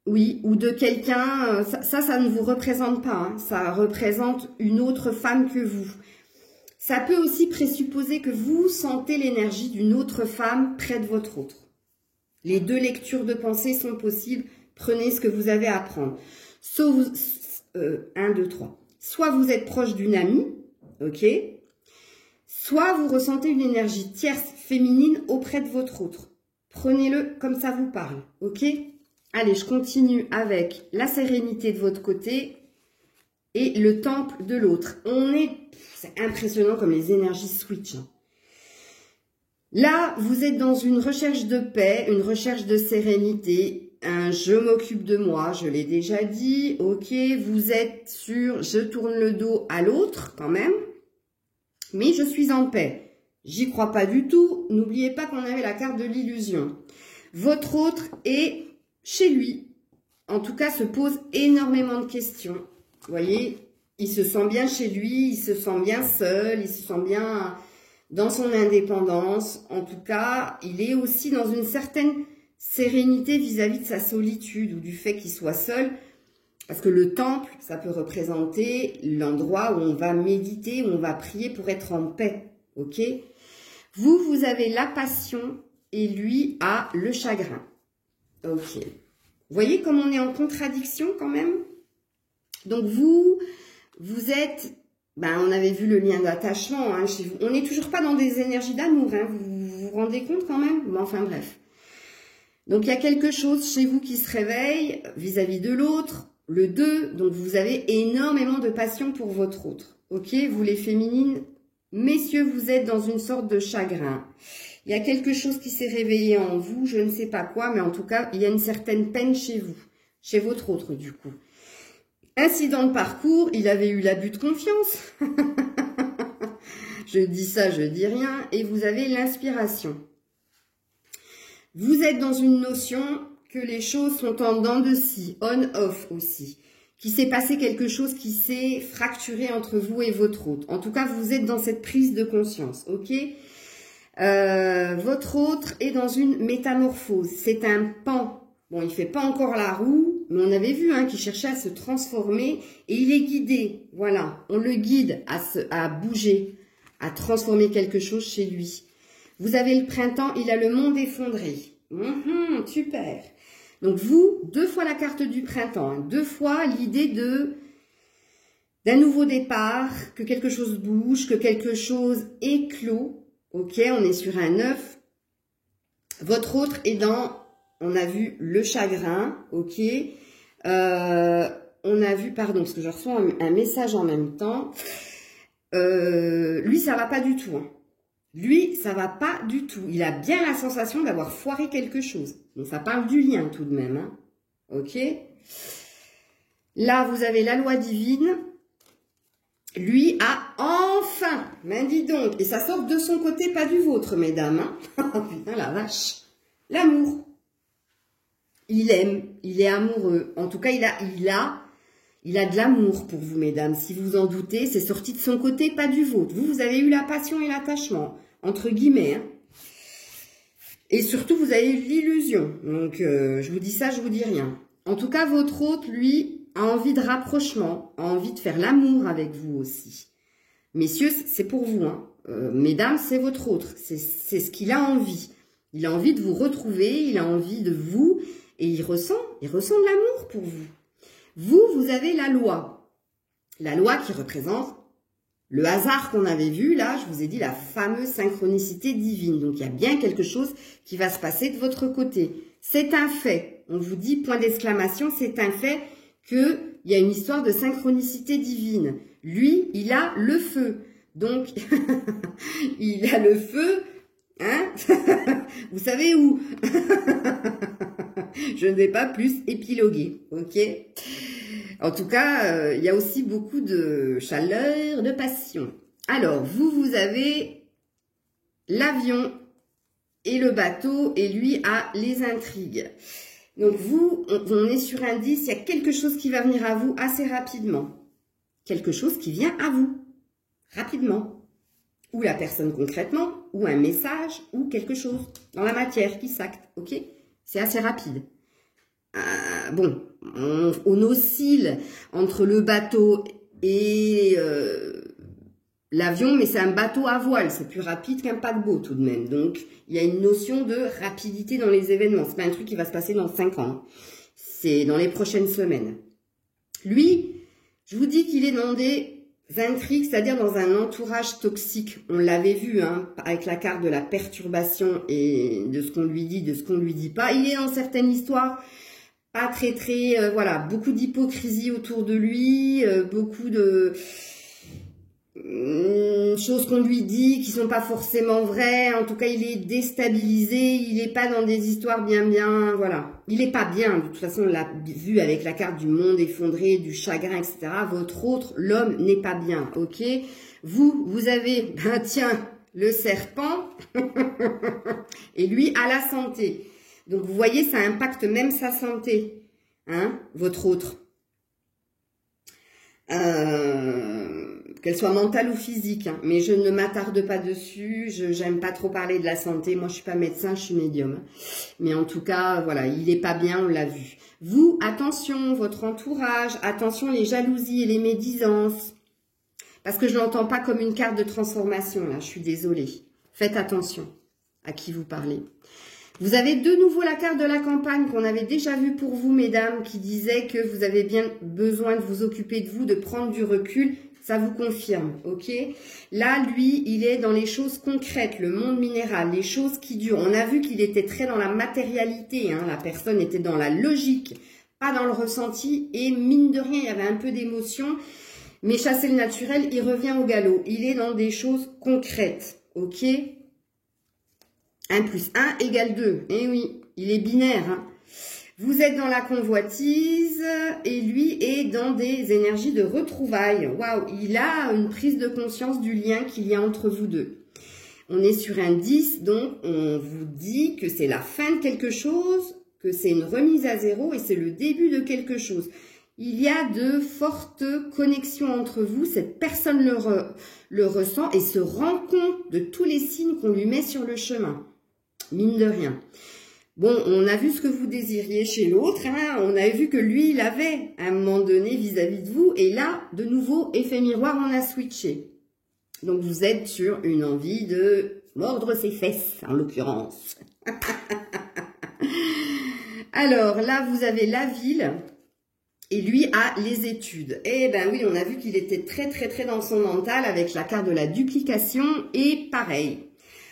oui, ou de quelqu'un, ça ne vous représente pas, hein, ça représente une autre femme que vous. Ça peut aussi présupposer que vous sentez l'énergie d'une autre femme près de votre autre. Les deux lectures de pensée sont possibles, prenez ce que vous avez à prendre. Sauf, 1, 2, 3. Soit vous êtes proche d'une amie, ok, soit vous ressentez une énergie tierce féminine auprès de votre autre. Prenez-le comme ça vous parle, ok? Allez, je continue avec la sérénité de votre côté et le temple de l'autre. C'est impressionnant comme les énergies switch. Là, vous êtes dans une recherche de paix, une recherche de sérénité. Je m'occupe de moi, je l'ai déjà dit, ok? Vous êtes sur je tourne le dos à l'autre quand même, mais je suis en paix. J'y crois pas du tout. N'oubliez pas qu'on avait la carte de l'illusion. Votre autre est chez lui. En tout cas, se pose énormément de questions. Vous voyez, il se sent bien chez lui, il se sent bien seul, il se sent bien dans son indépendance. En tout cas, il est aussi dans une certaine sérénité vis-à-vis de sa solitude ou du fait qu'il soit seul. Parce que le temple, ça peut représenter l'endroit où on va méditer, où on va prier pour être en paix. Ok? Vous, vous avez la passion et lui a le chagrin. Ok. Vous voyez comme on est en contradiction quand même? Donc vous êtes... on avait vu le lien d'attachement hein, chez vous. On n'est toujours pas dans des énergies d'amour. Hein, vous vous rendez compte quand même? Bon, enfin bref. Donc il y a quelque chose chez vous qui se réveille vis-à-vis de l'autre. Le 2, donc vous avez énormément de passion pour votre autre. Ok, vous les féminines, messieurs, vous êtes dans une sorte de chagrin. Il y a quelque chose qui s'est réveillé en vous, je ne sais pas quoi, mais en tout cas, il y a une certaine peine chez vous, chez votre autre du coup. Incident de parcours, il avait eu l'abus de confiance. Je dis ça, je dis rien, et vous avez l'inspiration. Vous êtes dans une notion que les choses sont en dents de scie, on-off aussi. Qu'il s'est passé quelque chose qui s'est fracturé entre vous et votre autre. En tout cas, vous êtes dans cette prise de conscience, ok? Votre autre est dans une métamorphose. C'est un pan. Bon, il fait pas encore la roue, mais on avait vu hein, qu'il cherchait à se transformer et il est guidé. Voilà, on le guide à bouger, à transformer quelque chose chez lui. Vous avez le printemps, il a le monde effondré. Super. Donc vous, 2 fois la carte du printemps, hein, 2 fois l'idée d'un nouveau départ, que quelque chose bouge, que quelque chose éclot. Ok, on est sur un 9. Votre autre est dans, on a vu le chagrin, ok. On a vu, pardon, parce que je reçois un message en même temps. Lui, ça va pas du tout. Hein. Lui, ça va pas du tout. Il a bien la sensation d'avoir foiré quelque chose. Donc, ça parle du lien tout de même. Hein. Ok. Là, vous avez la loi divine. Lui a enfin, ben dis donc, et ça sort de son côté, pas du vôtre, mesdames. Hein. Oh putain, la vache. L'amour. Il aime, il est amoureux. En tout cas, il a de l'amour pour vous, mesdames. Si vous en doutez, c'est sorti de son côté, pas du vôtre. Vous avez eu la passion et l'attachement, entre guillemets. Hein. Et surtout, vous avez eu l'illusion. Donc, je vous dis ça, je vous dis rien. En tout cas, votre hôte, lui, a envie de rapprochement, a envie de faire l'amour avec vous aussi. Messieurs, c'est pour vous. Hein. Mesdames, c'est votre autre. C'est ce qu'il a envie. Il a envie de vous retrouver, il a envie de vous, et il ressent de l'amour pour vous. Vous avez la loi. La loi qui représente le hasard qu'on avait vu, là, je vous ai dit la fameuse synchronicité divine. Donc, il y a bien quelque chose qui va se passer de votre côté. C'est un fait. On vous dit, point d'exclamation, c'est un fait qu'il y a une histoire de synchronicité divine. Lui, il a le feu. Donc, il a le feu, hein. Vous savez où? Je ne vais pas plus épiloguer, ok? En tout cas, il y a aussi beaucoup de chaleur, de passion. Alors, vous avez l'avion et le bateau, et lui a les intrigues. Donc, on est sur un 10, il y a quelque chose qui va venir à vous assez rapidement. quelque chose qui vient à vous, rapidement. Ou la personne concrètement, ou un message, ou quelque chose dans la matière qui s'acte, ok? C'est assez rapide. Bon, on oscille entre le bateau et l'avion, mais c'est un bateau à voile, c'est plus rapide qu'un paquebot tout de même. Donc, il y a une notion de rapidité dans les événements. C'est pas un truc qui va se passer dans 5 ans, c'est dans les prochaines semaines. Lui, je vous dis qu'il est dans des intrigues, c'est-à-dire dans un entourage toxique. On l'avait vu hein, avec la carte de la perturbation et de ce qu'on lui dit, de ce qu'on lui dit pas. Il est dans certaines histoires pas très, voilà, beaucoup d'hypocrisie autour de lui, beaucoup de choses qu'on lui dit qui sont pas forcément vraies. En tout cas, il est déstabilisé, il est pas dans des histoires bien, voilà. Il est pas bien. De toute façon, on l'a vu avec la carte du monde effondré, du chagrin, etc. Votre autre, l'homme, n'est pas bien, ok? Vous avez, ben tiens, le serpent, et lui a la santé. Donc, vous voyez, ça impacte même sa santé, hein, votre autre. Qu'elle soit mentale ou physique, hein. Mais je ne m'attarde pas dessus, j'aime pas trop parler de la santé, moi je suis pas médecin, je suis médium. Mais en tout cas, voilà, il est pas bien, on l'a vu. Vous, attention, votre entourage, attention les jalousies et les médisances. Parce que je l'entends pas comme une carte de transformation, là, je suis désolée. Faites attention à qui vous parlez. Vous avez de nouveau la carte de la campagne qu'on avait déjà vue pour vous, mesdames, qui disait que vous avez bien besoin de vous occuper de vous, de prendre du recul. Ça vous confirme, ok? Là, lui, il est dans les choses concrètes, le monde minéral, les choses qui durent. On a vu qu'il était très dans la matérialité, hein. La personne était dans la logique, pas dans le ressenti. Et mine de rien, il y avait un peu d'émotion. Mais chasser le naturel, il revient au galop. Il est dans des choses concrètes, ok? 1 plus 1 égale 2. Eh oui, il est binaire. Hein. Vous êtes dans la convoitise et lui est dans des énergies de retrouvailles. Waouh, il a une prise de conscience du lien qu'il y a entre vous deux. On est sur un 10, donc on vous dit que c'est la fin de quelque chose, que c'est une remise à zéro et c'est le début de quelque chose. Il y a de fortes connexions entre vous, cette personne le ressent et se rend compte de tous les signes qu'on lui met sur le chemin. Mine de rien. Bon, on a vu ce que vous désiriez chez l'autre, hein, on a vu que lui, il avait à un moment donné vis-à-vis de vous, et là, de nouveau, effet miroir, on a switché. Donc, vous êtes sur une envie de mordre ses fesses, en l'occurrence. Alors, là, vous avez la ville, et lui a les études. Eh ben oui, on a vu qu'il était très dans son mental, avec la carte de la duplication, et pareil.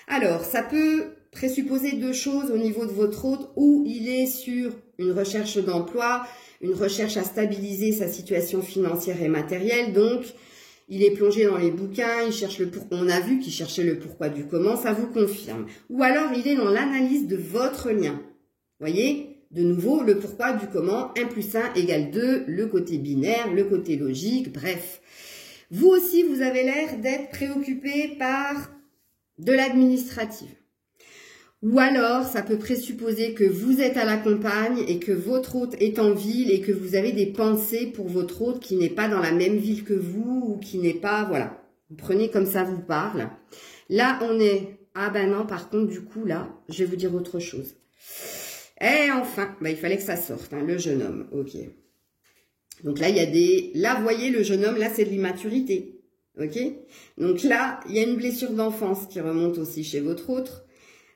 Alors, ça peut présupposer deux choses au niveau de votre hôte, où il est sur une recherche d'emploi, une recherche à stabiliser sa situation financière et matérielle, donc il est plongé dans les bouquins, il cherche on a vu qu'il cherchait le pourquoi du comment, ça vous confirme. Ou alors il est dans l'analyse de votre lien, voyez, de nouveau le pourquoi du comment, 1 plus 1 égale 2, le côté binaire, le côté logique, bref. Vous aussi, vous avez l'air d'être préoccupé par de l'administratif. Ou alors, ça peut présupposer que vous êtes à la campagne et que votre hôte est en ville et que vous avez des pensées pour votre hôte qui n'est pas dans la même ville que vous ou qui n'est pas, voilà. Vous prenez comme ça vous parle. Là, on est, ah ben non, par contre, du coup, là, je vais vous dire autre chose. Et enfin, bah, il fallait que ça sorte, hein, le jeune homme, ok. Donc là, il y a des, là, vous voyez, le jeune homme, là, c'est de l'immaturité, ok. Donc là, il y a une blessure d'enfance qui remonte aussi chez votre autre.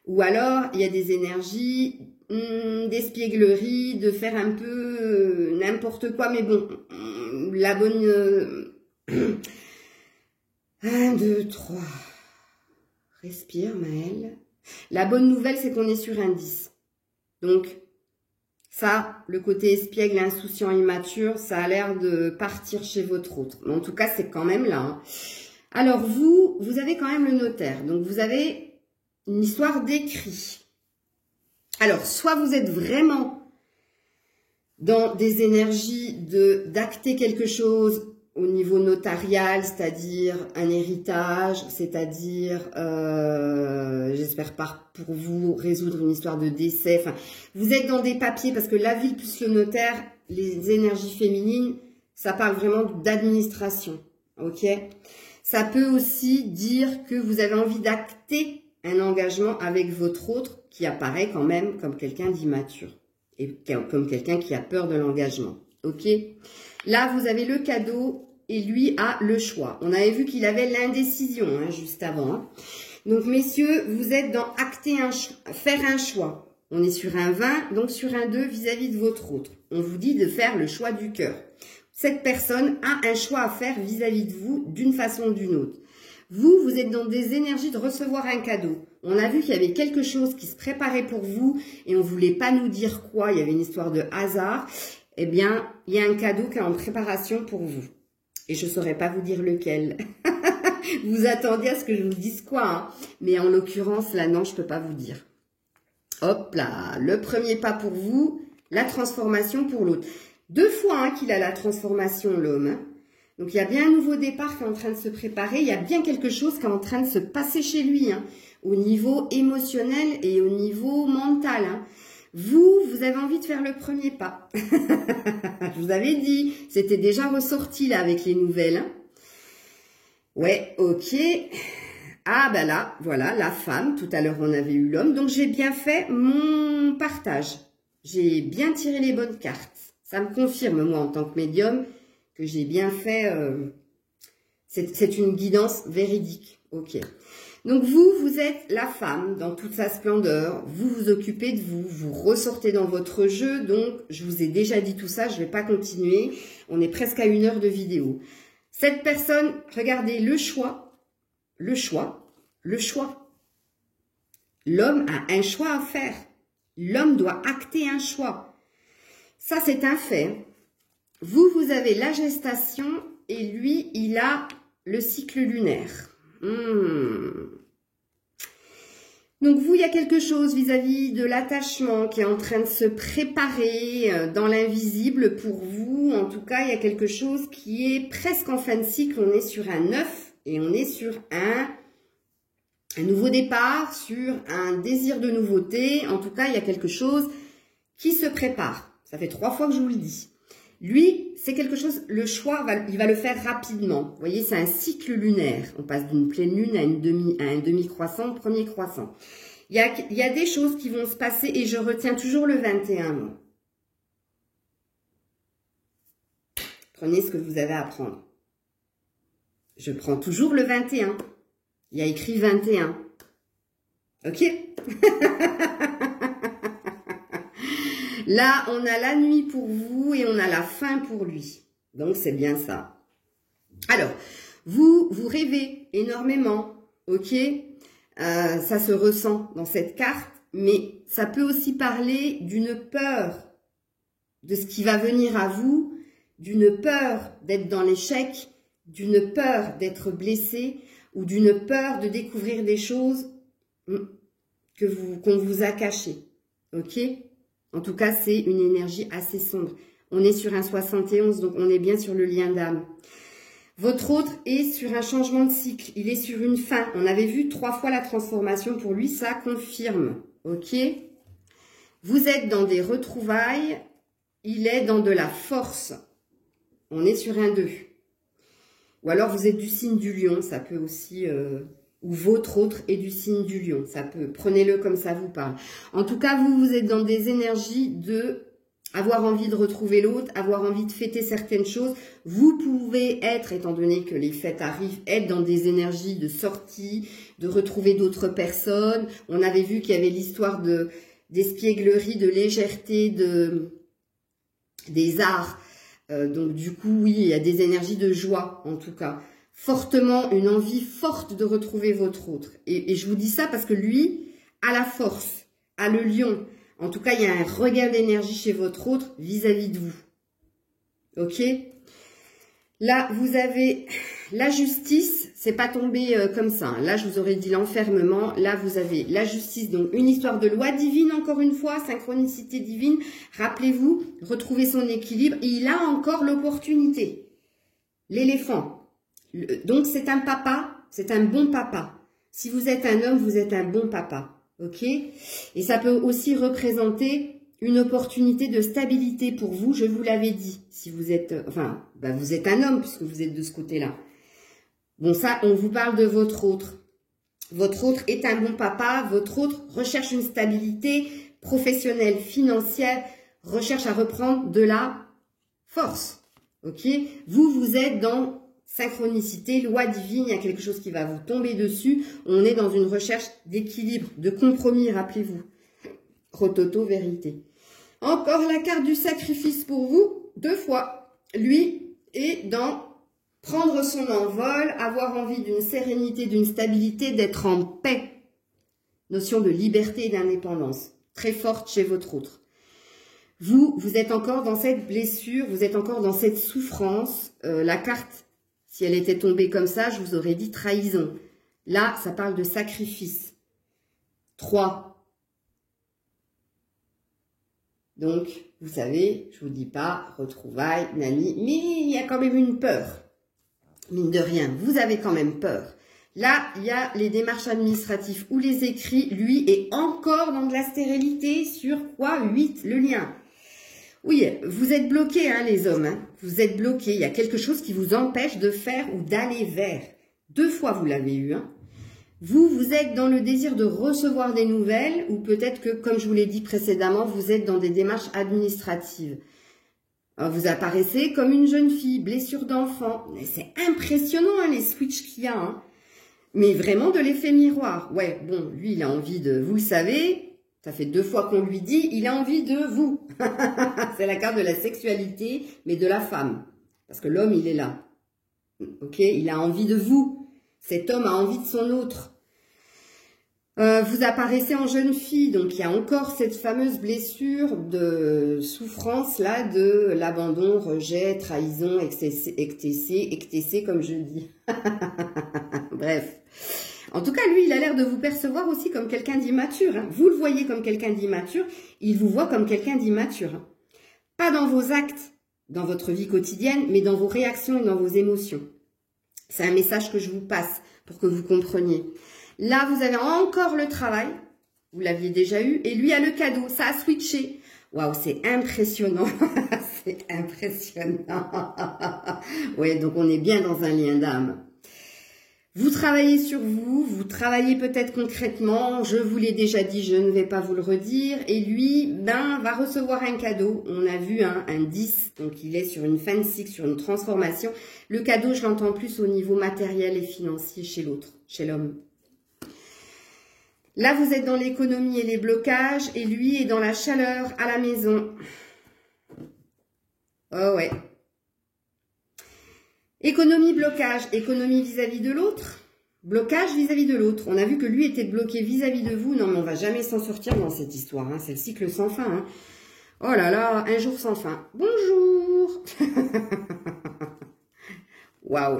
Ou alors, il y a des énergies d'espièglerie, de faire un peu n'importe quoi, mais bon, la bonne... 1, 2, 3. Respire, Maëlle. La bonne nouvelle, c'est qu'on est sur un 10. Donc, ça, le côté espiègle, insouciant, immature, ça a l'air de partir chez votre autre. Mais en tout cas, c'est quand même là. Hein. Alors, vous avez quand même le notaire. Donc, vous avez... une histoire d'écrit. Alors, soit vous êtes vraiment dans des énergies d'acter quelque chose au niveau notarial, c'est-à-dire un héritage, c'est-à-dire, j'espère pas pour vous, résoudre une histoire de décès. Enfin, vous êtes dans des papiers, parce que la ville plus le notaire, les énergies féminines, Ça parle vraiment d'administration, ok? Ça peut aussi dire que vous avez envie d'acter un engagement avec votre autre qui apparaît quand même comme quelqu'un d'immature et comme quelqu'un qui a peur de l'engagement, ok? Là, vous avez le cadeau et lui a le choix. On avait vu qu'il avait l'indécision hein, juste avant. Hein. Donc, messieurs, vous êtes dans acter faire un choix. On est sur un 20, donc sur un 2 vis-à-vis de votre autre. On vous dit de faire le choix du cœur. Cette personne a un choix à faire vis-à-vis de vous d'une façon ou d'une autre. Vous êtes dans des énergies de recevoir un cadeau. On a vu qu'il y avait quelque chose qui se préparait pour vous et on ne voulait pas nous dire quoi. Il y avait une histoire de hasard. Eh bien, il y a un cadeau qui est en préparation pour vous. Et je ne saurais pas vous dire lequel. Vous attendiez à ce que je vous dise quoi. Hein. Mais en l'occurrence, là, non, je ne peux pas vous dire. Hop là, le premier pas pour vous, la transformation pour l'autre. 2 fois hein, qu'il a la transformation, l'homme. Hein. Donc, il y a bien un nouveau départ qui est en train de se préparer. Il y a bien quelque chose qui est en train de se passer chez lui, hein, au niveau émotionnel et au niveau mental. Hein. Vous avez envie de faire le premier pas. Je vous avais dit, c'était déjà ressorti là avec les nouvelles. Hein. Ouais, ok. Ah, ben là, voilà, la femme. Tout à l'heure, on avait eu l'homme. Donc, j'ai bien fait mon partage. J'ai bien tiré les bonnes cartes. Ça me confirme, moi, en tant que médium, que j'ai bien fait... c'est une guidance véridique. Ok. Donc, vous êtes la femme dans toute sa splendeur. Vous vous occupez de vous. Vous ressortez dans votre jeu. Donc, je vous ai déjà dit tout ça. Je ne vais pas continuer. On est presque à 1 heure de vidéo. Cette personne, regardez, le choix. Le choix. L'homme a un choix à faire. L'homme doit acter un choix. Ça, c'est un fait. Vous avez la gestation et lui, il a le cycle lunaire. Donc, il y a quelque chose vis-à-vis de l'attachement qui est en train de se préparer dans l'invisible pour vous. En tout cas, il y a quelque chose qui est presque en fin de cycle. On est sur un 9 et on est sur un nouveau départ, sur un désir de nouveauté. En tout cas, il y a quelque chose qui se prépare. Ça fait 3 fois que je vous le dis. Lui, c'est quelque chose, le choix, il va le faire rapidement. Vous voyez, c'est un cycle lunaire. On passe d'une pleine lune à un demi-croissant, premier croissant. Il y a des choses qui vont se passer et je retiens toujours le 21. Moi. Prenez ce que vous avez à prendre. Je prends toujours le 21. Il y a écrit 21. Ok? Là, on a la nuit pour vous et on a la fin pour lui. Donc, c'est bien ça. Alors, vous rêvez énormément, ok? Ça se ressent dans cette carte, mais ça peut aussi parler d'une peur de ce qui va venir à vous, d'une peur d'être dans l'échec, d'une peur d'être blessé ou d'une peur de découvrir des choses qu'on vous a cachées, ok? En tout cas, c'est une énergie assez sombre. On est sur un 71, donc on est bien sur le lien d'âme. Votre autre est sur un changement de cycle. Il est sur une fin. On avait vu 3 fois la transformation. Pour lui, ça confirme. Ok? Vous êtes dans des retrouvailles. Il est dans de la force. On est sur un 2. Ou alors, vous êtes du signe du lion. Ça peut aussi... ou votre autre est du signe du lion. Ça peut, prenez-le comme ça vous parle. En tout cas, vous êtes dans des énergies de avoir envie de retrouver l'autre, avoir envie de fêter certaines choses. Vous pouvez être, étant donné que les fêtes arrivent, être dans des énergies de sortie, de retrouver d'autres personnes. On avait vu qu'il y avait l'histoire d'espièglerie, de légèreté, des arts. Donc du coup, oui, il y a des énergies de joie, en tout cas. Fortement, une envie forte de retrouver votre autre. Et je vous dis ça parce que lui a la force, a le lion. En tout cas, il y a un regain d'énergie chez votre autre vis-à-vis de vous. Ok? Là, vous avez la justice. C'est pas tombé comme ça. Hein. Là, je vous aurais dit l'enfermement. Là, vous avez la justice. Donc, une histoire de loi divine, encore une fois. Synchronicité divine. Rappelez-vous, retrouver son équilibre. Et il a encore l'opportunité. L'éléphant. Donc, c'est un papa, c'est un bon papa. Si vous êtes un homme, vous êtes un bon papa, ok? Et ça peut aussi représenter une opportunité de stabilité pour vous, je vous l'avais dit. Si vous êtes, vous êtes un homme puisque vous êtes de ce côté-là. Bon, ça, on vous parle de votre autre. Votre autre est un bon papa, votre autre recherche une stabilité professionnelle, financière, recherche à reprendre de la force. Ok? Vous, vous êtes dans synchronicité, loi divine, il y a quelque chose qui va vous tomber dessus. On est dans une recherche d'équilibre, de compromis, rappelez-vous. Rototo, vérité. Encore la carte du sacrifice pour vous, 2 fois. Lui est dans prendre son envol, avoir envie d'une sérénité, d'une stabilité, d'être en paix. Notion de liberté et d'indépendance, très forte chez votre autre. Vous êtes encore dans cette blessure, vous êtes encore dans cette souffrance. La carte, si elle était tombée comme ça, je vous aurais dit trahison. Là, ça parle de sacrifice. 3. Donc, vous savez, je vous dis pas, retrouvailles, nani, mais il y a quand même une peur. Mine de rien, vous avez quand même peur. Là, il y a les démarches administratives ou les écrits. Lui est encore dans de la stérilité sur quoi? 8, le lien. Oui, vous êtes bloqués, hein, les hommes. Hein. Vous êtes bloqués. Il y a quelque chose qui vous empêche de faire ou d'aller vers. 2 fois, vous l'avez eu. Hein. Vous êtes dans le désir de recevoir des nouvelles ou peut-être que, comme je vous l'ai dit précédemment, vous êtes dans des démarches administratives. Alors, vous apparaissez comme une jeune fille, blessure d'enfant. C'est impressionnant, hein, les switches qu'il y a. Hein. Mais vraiment de l'effet miroir. Ouais, bon, lui, il a envie de... Vous le savez, ça fait 2 fois qu'on lui dit, il a envie de vous. C'est la carte de la sexualité, mais de la femme. Parce que l'homme, il est là. Ok, il a envie de vous. Cet homme a envie de son autre. Vous apparaissez en jeune fille, donc il y a encore cette fameuse blessure de souffrance là de l'abandon, rejet, trahison, excessé comme je dis. Bref. En tout cas, lui, il a l'air de vous percevoir aussi comme quelqu'un d'immature. Hein. Vous le voyez comme quelqu'un d'immature, il vous voit comme quelqu'un d'immature. Hein. Pas dans vos actes, dans votre vie quotidienne, mais dans vos réactions et dans vos émotions. C'est un message que je vous passe pour que vous compreniez. Là, vous avez encore le travail. Vous l'aviez déjà eu. Et lui a le cadeau. Ça a switché. Waouh, c'est impressionnant. C'est impressionnant. Ouais, donc on est bien dans un lien d'âme. Vous travaillez sur vous. Vous travaillez peut-être concrètement. Je vous l'ai déjà dit, je ne vais pas vous le redire. Et lui, va recevoir un cadeau. On a vu un 10. Donc, il est sur une fin de cycle, sur une transformation. Le cadeau, je l'entends plus au niveau matériel et financier chez l'autre, chez l'homme. Là, vous êtes dans l'économie et les blocages, et lui est dans la chaleur à la maison. Oh ouais. Économie, blocage. Économie vis-à-vis de l'autre. Blocage vis-à-vis de l'autre. On a vu que lui était bloqué vis-à-vis de vous. Non, mais on va jamais s'en sortir dans cette histoire. Hein. C'est le cycle sans fin. Hein. Oh là là, un jour sans fin. Bonjour. Waouh.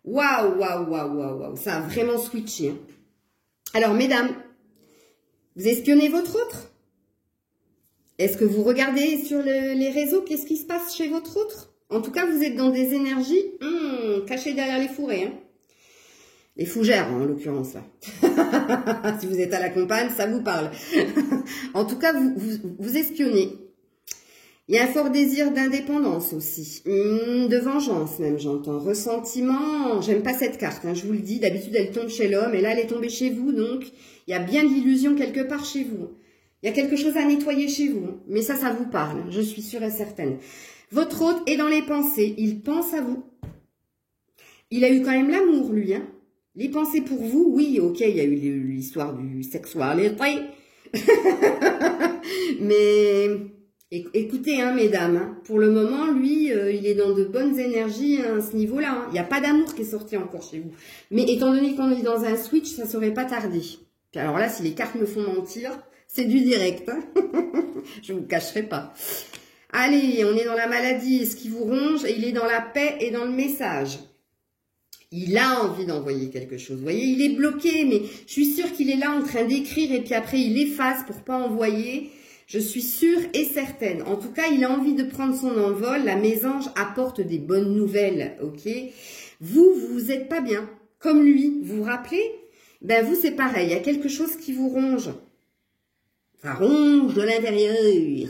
Waouh, waouh, waouh, waouh, waouh. Ça a vraiment switché. Hein. Alors, mesdames, vous espionnez votre autre? Est-ce que vous regardez sur les réseaux? Qu'est-ce qui se passe chez votre autre? En tout cas, vous êtes dans des énergies cachées derrière les fourrés. Hein. Les fougères, en l'occurrence, là. Si vous êtes à la campagne, ça vous parle. En tout cas, vous espionnez. Il y a un fort désir d'indépendance aussi. De vengeance, même, j'entends. Ressentiment. J'aime pas cette carte, hein, je vous le dis. D'habitude, elle tombe chez l'homme. Et là, elle est tombée chez vous. Donc, il y a bien de l'illusion quelque part chez vous. Il y a quelque chose à nettoyer chez vous. Mais ça vous parle. Je suis sûre et certaine. Votre hôte est dans les pensées. Il pense à vous. Il a eu quand même l'amour, lui. Hein. Les pensées pour vous, oui, ok, il y a eu l'histoire du sexualité. Mais... écoutez, hein, mesdames, hein, pour le moment, lui, il est dans de bonnes énergies hein, à ce niveau-là. Hein. Il n'y a pas d'amour qui est sorti encore chez vous. Mais étant donné qu'on est dans un switch, ça ne saurait pas tarder. Puis alors là, si les cartes me font mentir, c'est du direct. Hein. Je ne vous cacherai pas. Allez, on est dans la maladie, ce qui vous ronge, et il est dans la paix et dans le message. Il a envie d'envoyer quelque chose. Vous voyez, il est bloqué, mais je suis sûre qu'il est là en train d'écrire, et puis après, il efface pour ne pas envoyer. Je suis sûre et certaine. En tout cas, il a envie de prendre son envol. La mésange apporte des bonnes nouvelles, ok? Vous êtes pas bien. Comme lui, vous vous rappelez? Ben vous, c'est pareil. Il y a quelque chose qui vous ronge. Ça ronge de l'intérieur.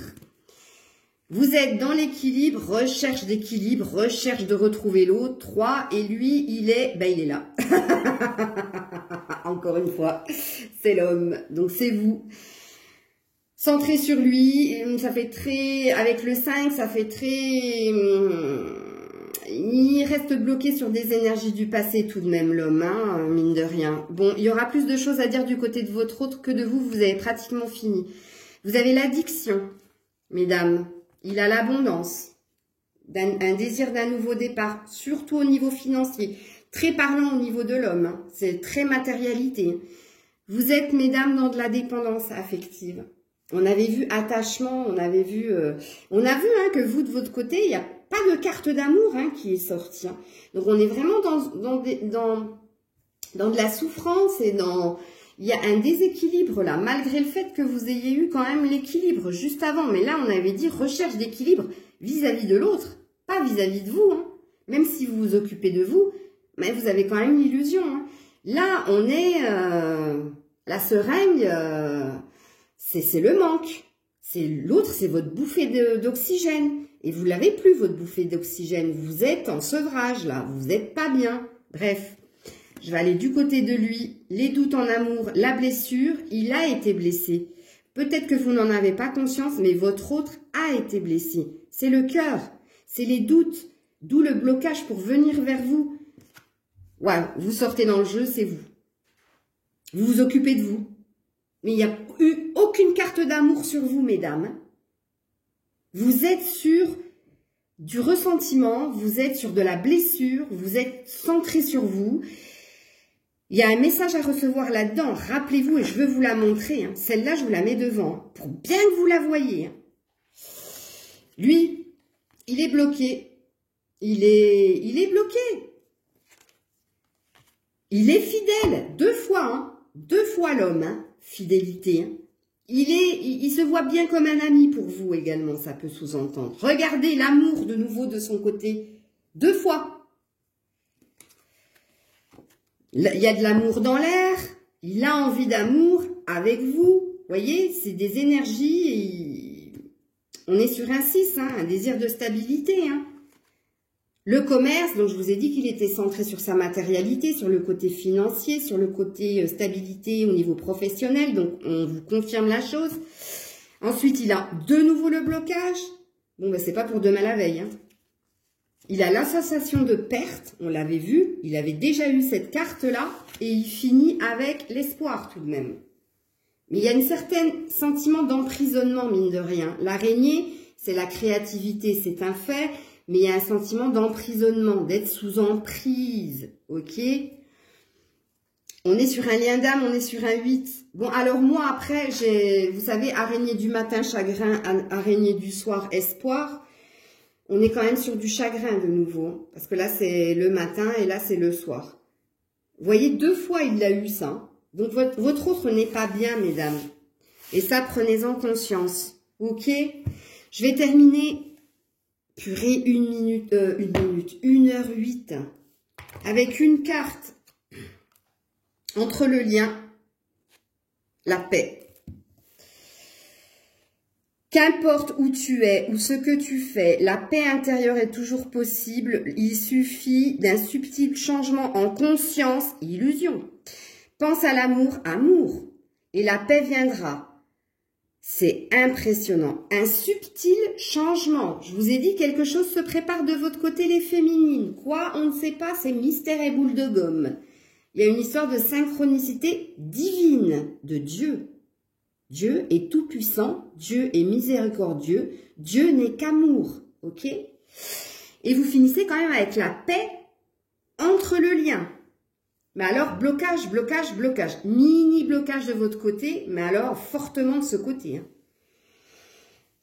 Vous êtes dans l'équilibre, recherche d'équilibre, recherche de retrouver l'autre. 3, et lui, il est là. Encore une fois, c'est l'homme, donc c'est vous. Centré sur lui, ça fait très... Avec le 5, ça fait très... Il reste bloqué sur des énergies du passé tout de même, l'homme, hein, mine de rien. Bon, il y aura plus de choses à dire du côté de votre autre que de vous, vous avez pratiquement fini. Vous avez l'addiction, mesdames. Il a l'abondance, un désir d'un nouveau départ, surtout au niveau financier. Très parlant au niveau de l'homme, hein. C'est très matérialité. Vous êtes, mesdames, dans de la dépendance affective. On avait vu attachement, on a vu hein, que vous, de votre côté, il n'y a pas de carte d'amour hein, qui est sortie. Hein. Donc, on est vraiment dans de la souffrance et dans... Il y a un déséquilibre là, malgré le fait que vous ayez eu quand même l'équilibre juste avant. Mais là, on avait dit recherche d'équilibre vis-à-vis de l'autre, pas vis-à-vis de vous. Hein. Même si vous vous occupez de vous, mais vous avez quand même l'illusion. Hein. Là, on est... la seringue... c'est le manque. C'est l'autre, c'est votre bouffée d'oxygène. Et vous l'avez plus, votre bouffée d'oxygène. Vous êtes en sevrage, là. Vous n'êtes pas bien. Bref, je vais aller du côté de lui. Les doutes en amour, la blessure. Il a été blessé. Peut-être que vous n'en avez pas conscience, mais votre autre a été blessé. C'est le cœur. C'est les doutes. D'où le blocage pour venir vers vous. Ouais, vous sortez dans le jeu, c'est vous. Vous vous occupez de vous. Mais il n'y a eu aucune carte d'amour sur vous, mesdames. Vous êtes sur du ressentiment, vous êtes sur de la blessure, vous êtes centré sur vous. Il y a un message à recevoir là-dedans. Rappelez-vous, et je veux vous la montrer. Hein. Celle-là, je vous la mets devant, hein, pour bien que vous la voyez. Hein. Lui, il est bloqué. Il est bloqué. Il est fidèle. 2 fois, hein. 2 fois l'homme, hein. Fidélité. Hein. Il se voit bien comme un ami pour vous également, ça peut sous-entendre. Regardez l'amour de nouveau de son côté. 2 fois. Il y a de l'amour dans l'air. Il a envie d'amour avec vous. Vous voyez, c'est des énergies. On est sur un 6, hein, un désir de stabilité. Hein. Le commerce, donc je vous ai dit qu'il était centré sur sa matérialité, sur le côté financier, sur le côté stabilité au niveau professionnel. Donc, on vous confirme la chose. Ensuite, il a de nouveau le blocage. Bon, ben, c'est pas pour demain la veille. Hein. Il a l'association de perte, on l'avait vu. Il avait déjà eu cette carte-là. Et il finit avec l'espoir tout de même. Mais il y a un certain sentiment d'emprisonnement, mine de rien. L'araignée, c'est la créativité, c'est un fait. Mais il y a un sentiment d'emprisonnement, d'être sous emprise, ok? On est sur un lien d'âme, on est sur un 8. Bon, alors moi, après, vous savez, araignée du matin, chagrin, araignée du soir, espoir. On est quand même sur du chagrin de nouveau. Parce que là, c'est le matin et là, c'est le soir. Vous voyez, 2 fois, il a eu ça. Donc, votre autre n'est pas bien, mesdames. Et ça, prenez-en conscience, ok? Je vais terminer... Purée, 1h08, avec une carte entre le lien, la paix. Qu'importe où tu es ou ce que tu fais, la paix intérieure est toujours possible. Il suffit d'un subtil changement en conscience, illusion. Pense à l'amour, amour, et la paix viendra. C'est impressionnant. Un subtil changement. Je vous ai dit, quelque chose se prépare de votre côté, les féminines. Quoi? On ne sait pas, c'est mystère et boule de gomme. Il y a une histoire de synchronicité divine de Dieu. Dieu est tout-puissant, Dieu est miséricordieux, Dieu n'est qu'amour, ok? Et vous finissez quand même avec la paix entre le lien. Mais alors, blocage, blocage, blocage. Mini blocage de votre côté, mais alors fortement de ce côté. Hein.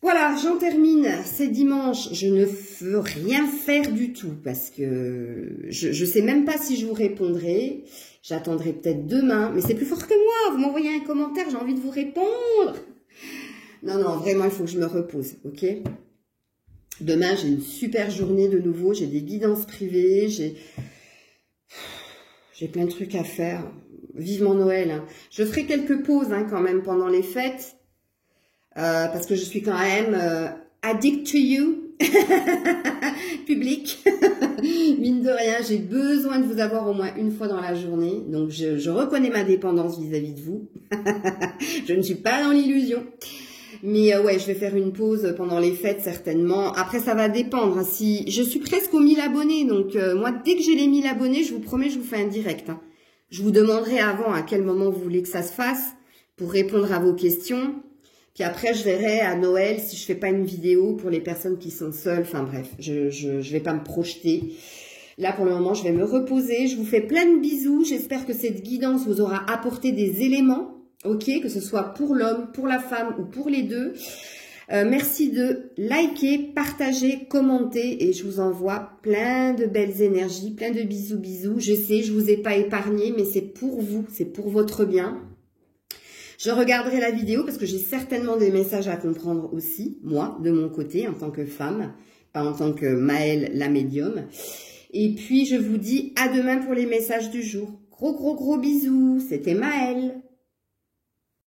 Voilà, j'en termine. C'est dimanche. Je ne veux rien faire du tout parce que je ne sais même pas si je vous répondrai. J'attendrai peut-être demain, mais c'est plus fort que moi. Vous m'envoyez un commentaire, j'ai envie de vous répondre. Non, non, vraiment, il faut que je me repose, ok? Demain, j'ai une super journée de nouveau. J'ai des guidances privées, j'ai plein de trucs à faire. Vivement Noël. Hein. Je ferai quelques pauses hein, quand même pendant les fêtes. parce que je suis quand même addict to you, public. Mine de rien, j'ai besoin de vous avoir au moins une fois dans la journée. Donc, je reconnais ma dépendance vis-à-vis de vous. Je ne suis pas dans l'illusion. Mais ouais, je vais faire une pause pendant les fêtes, certainement. Après, ça va dépendre. Hein. Si je suis presque aux 1000 abonnés. Donc, moi, dès que j'ai les 1000 abonnés, je vous promets, je vous fais un direct. Hein. Je vous demanderai avant à quel moment vous voulez que ça se fasse pour répondre à vos questions. Puis après, je verrai à Noël si je fais pas une vidéo pour les personnes qui sont seules. Enfin bref, je vais pas me projeter. Là, pour le moment, je vais me reposer. Je vous fais plein de bisous. J'espère que cette guidance vous aura apporté des éléments, ok, que ce soit pour l'homme, pour la femme ou pour les deux. Merci de liker, partager, commenter et je vous envoie plein de belles énergies, plein de bisous, bisous. Je sais, je vous ai pas épargné, mais c'est pour vous, c'est pour votre bien. Je regarderai la vidéo parce que j'ai certainement des messages à comprendre aussi, moi, de mon côté, en tant que femme, pas en tant que Maëlle, la médium. Et puis, je vous dis à demain pour les messages du jour. Gros, gros, gros bisous. C'était Maëlle.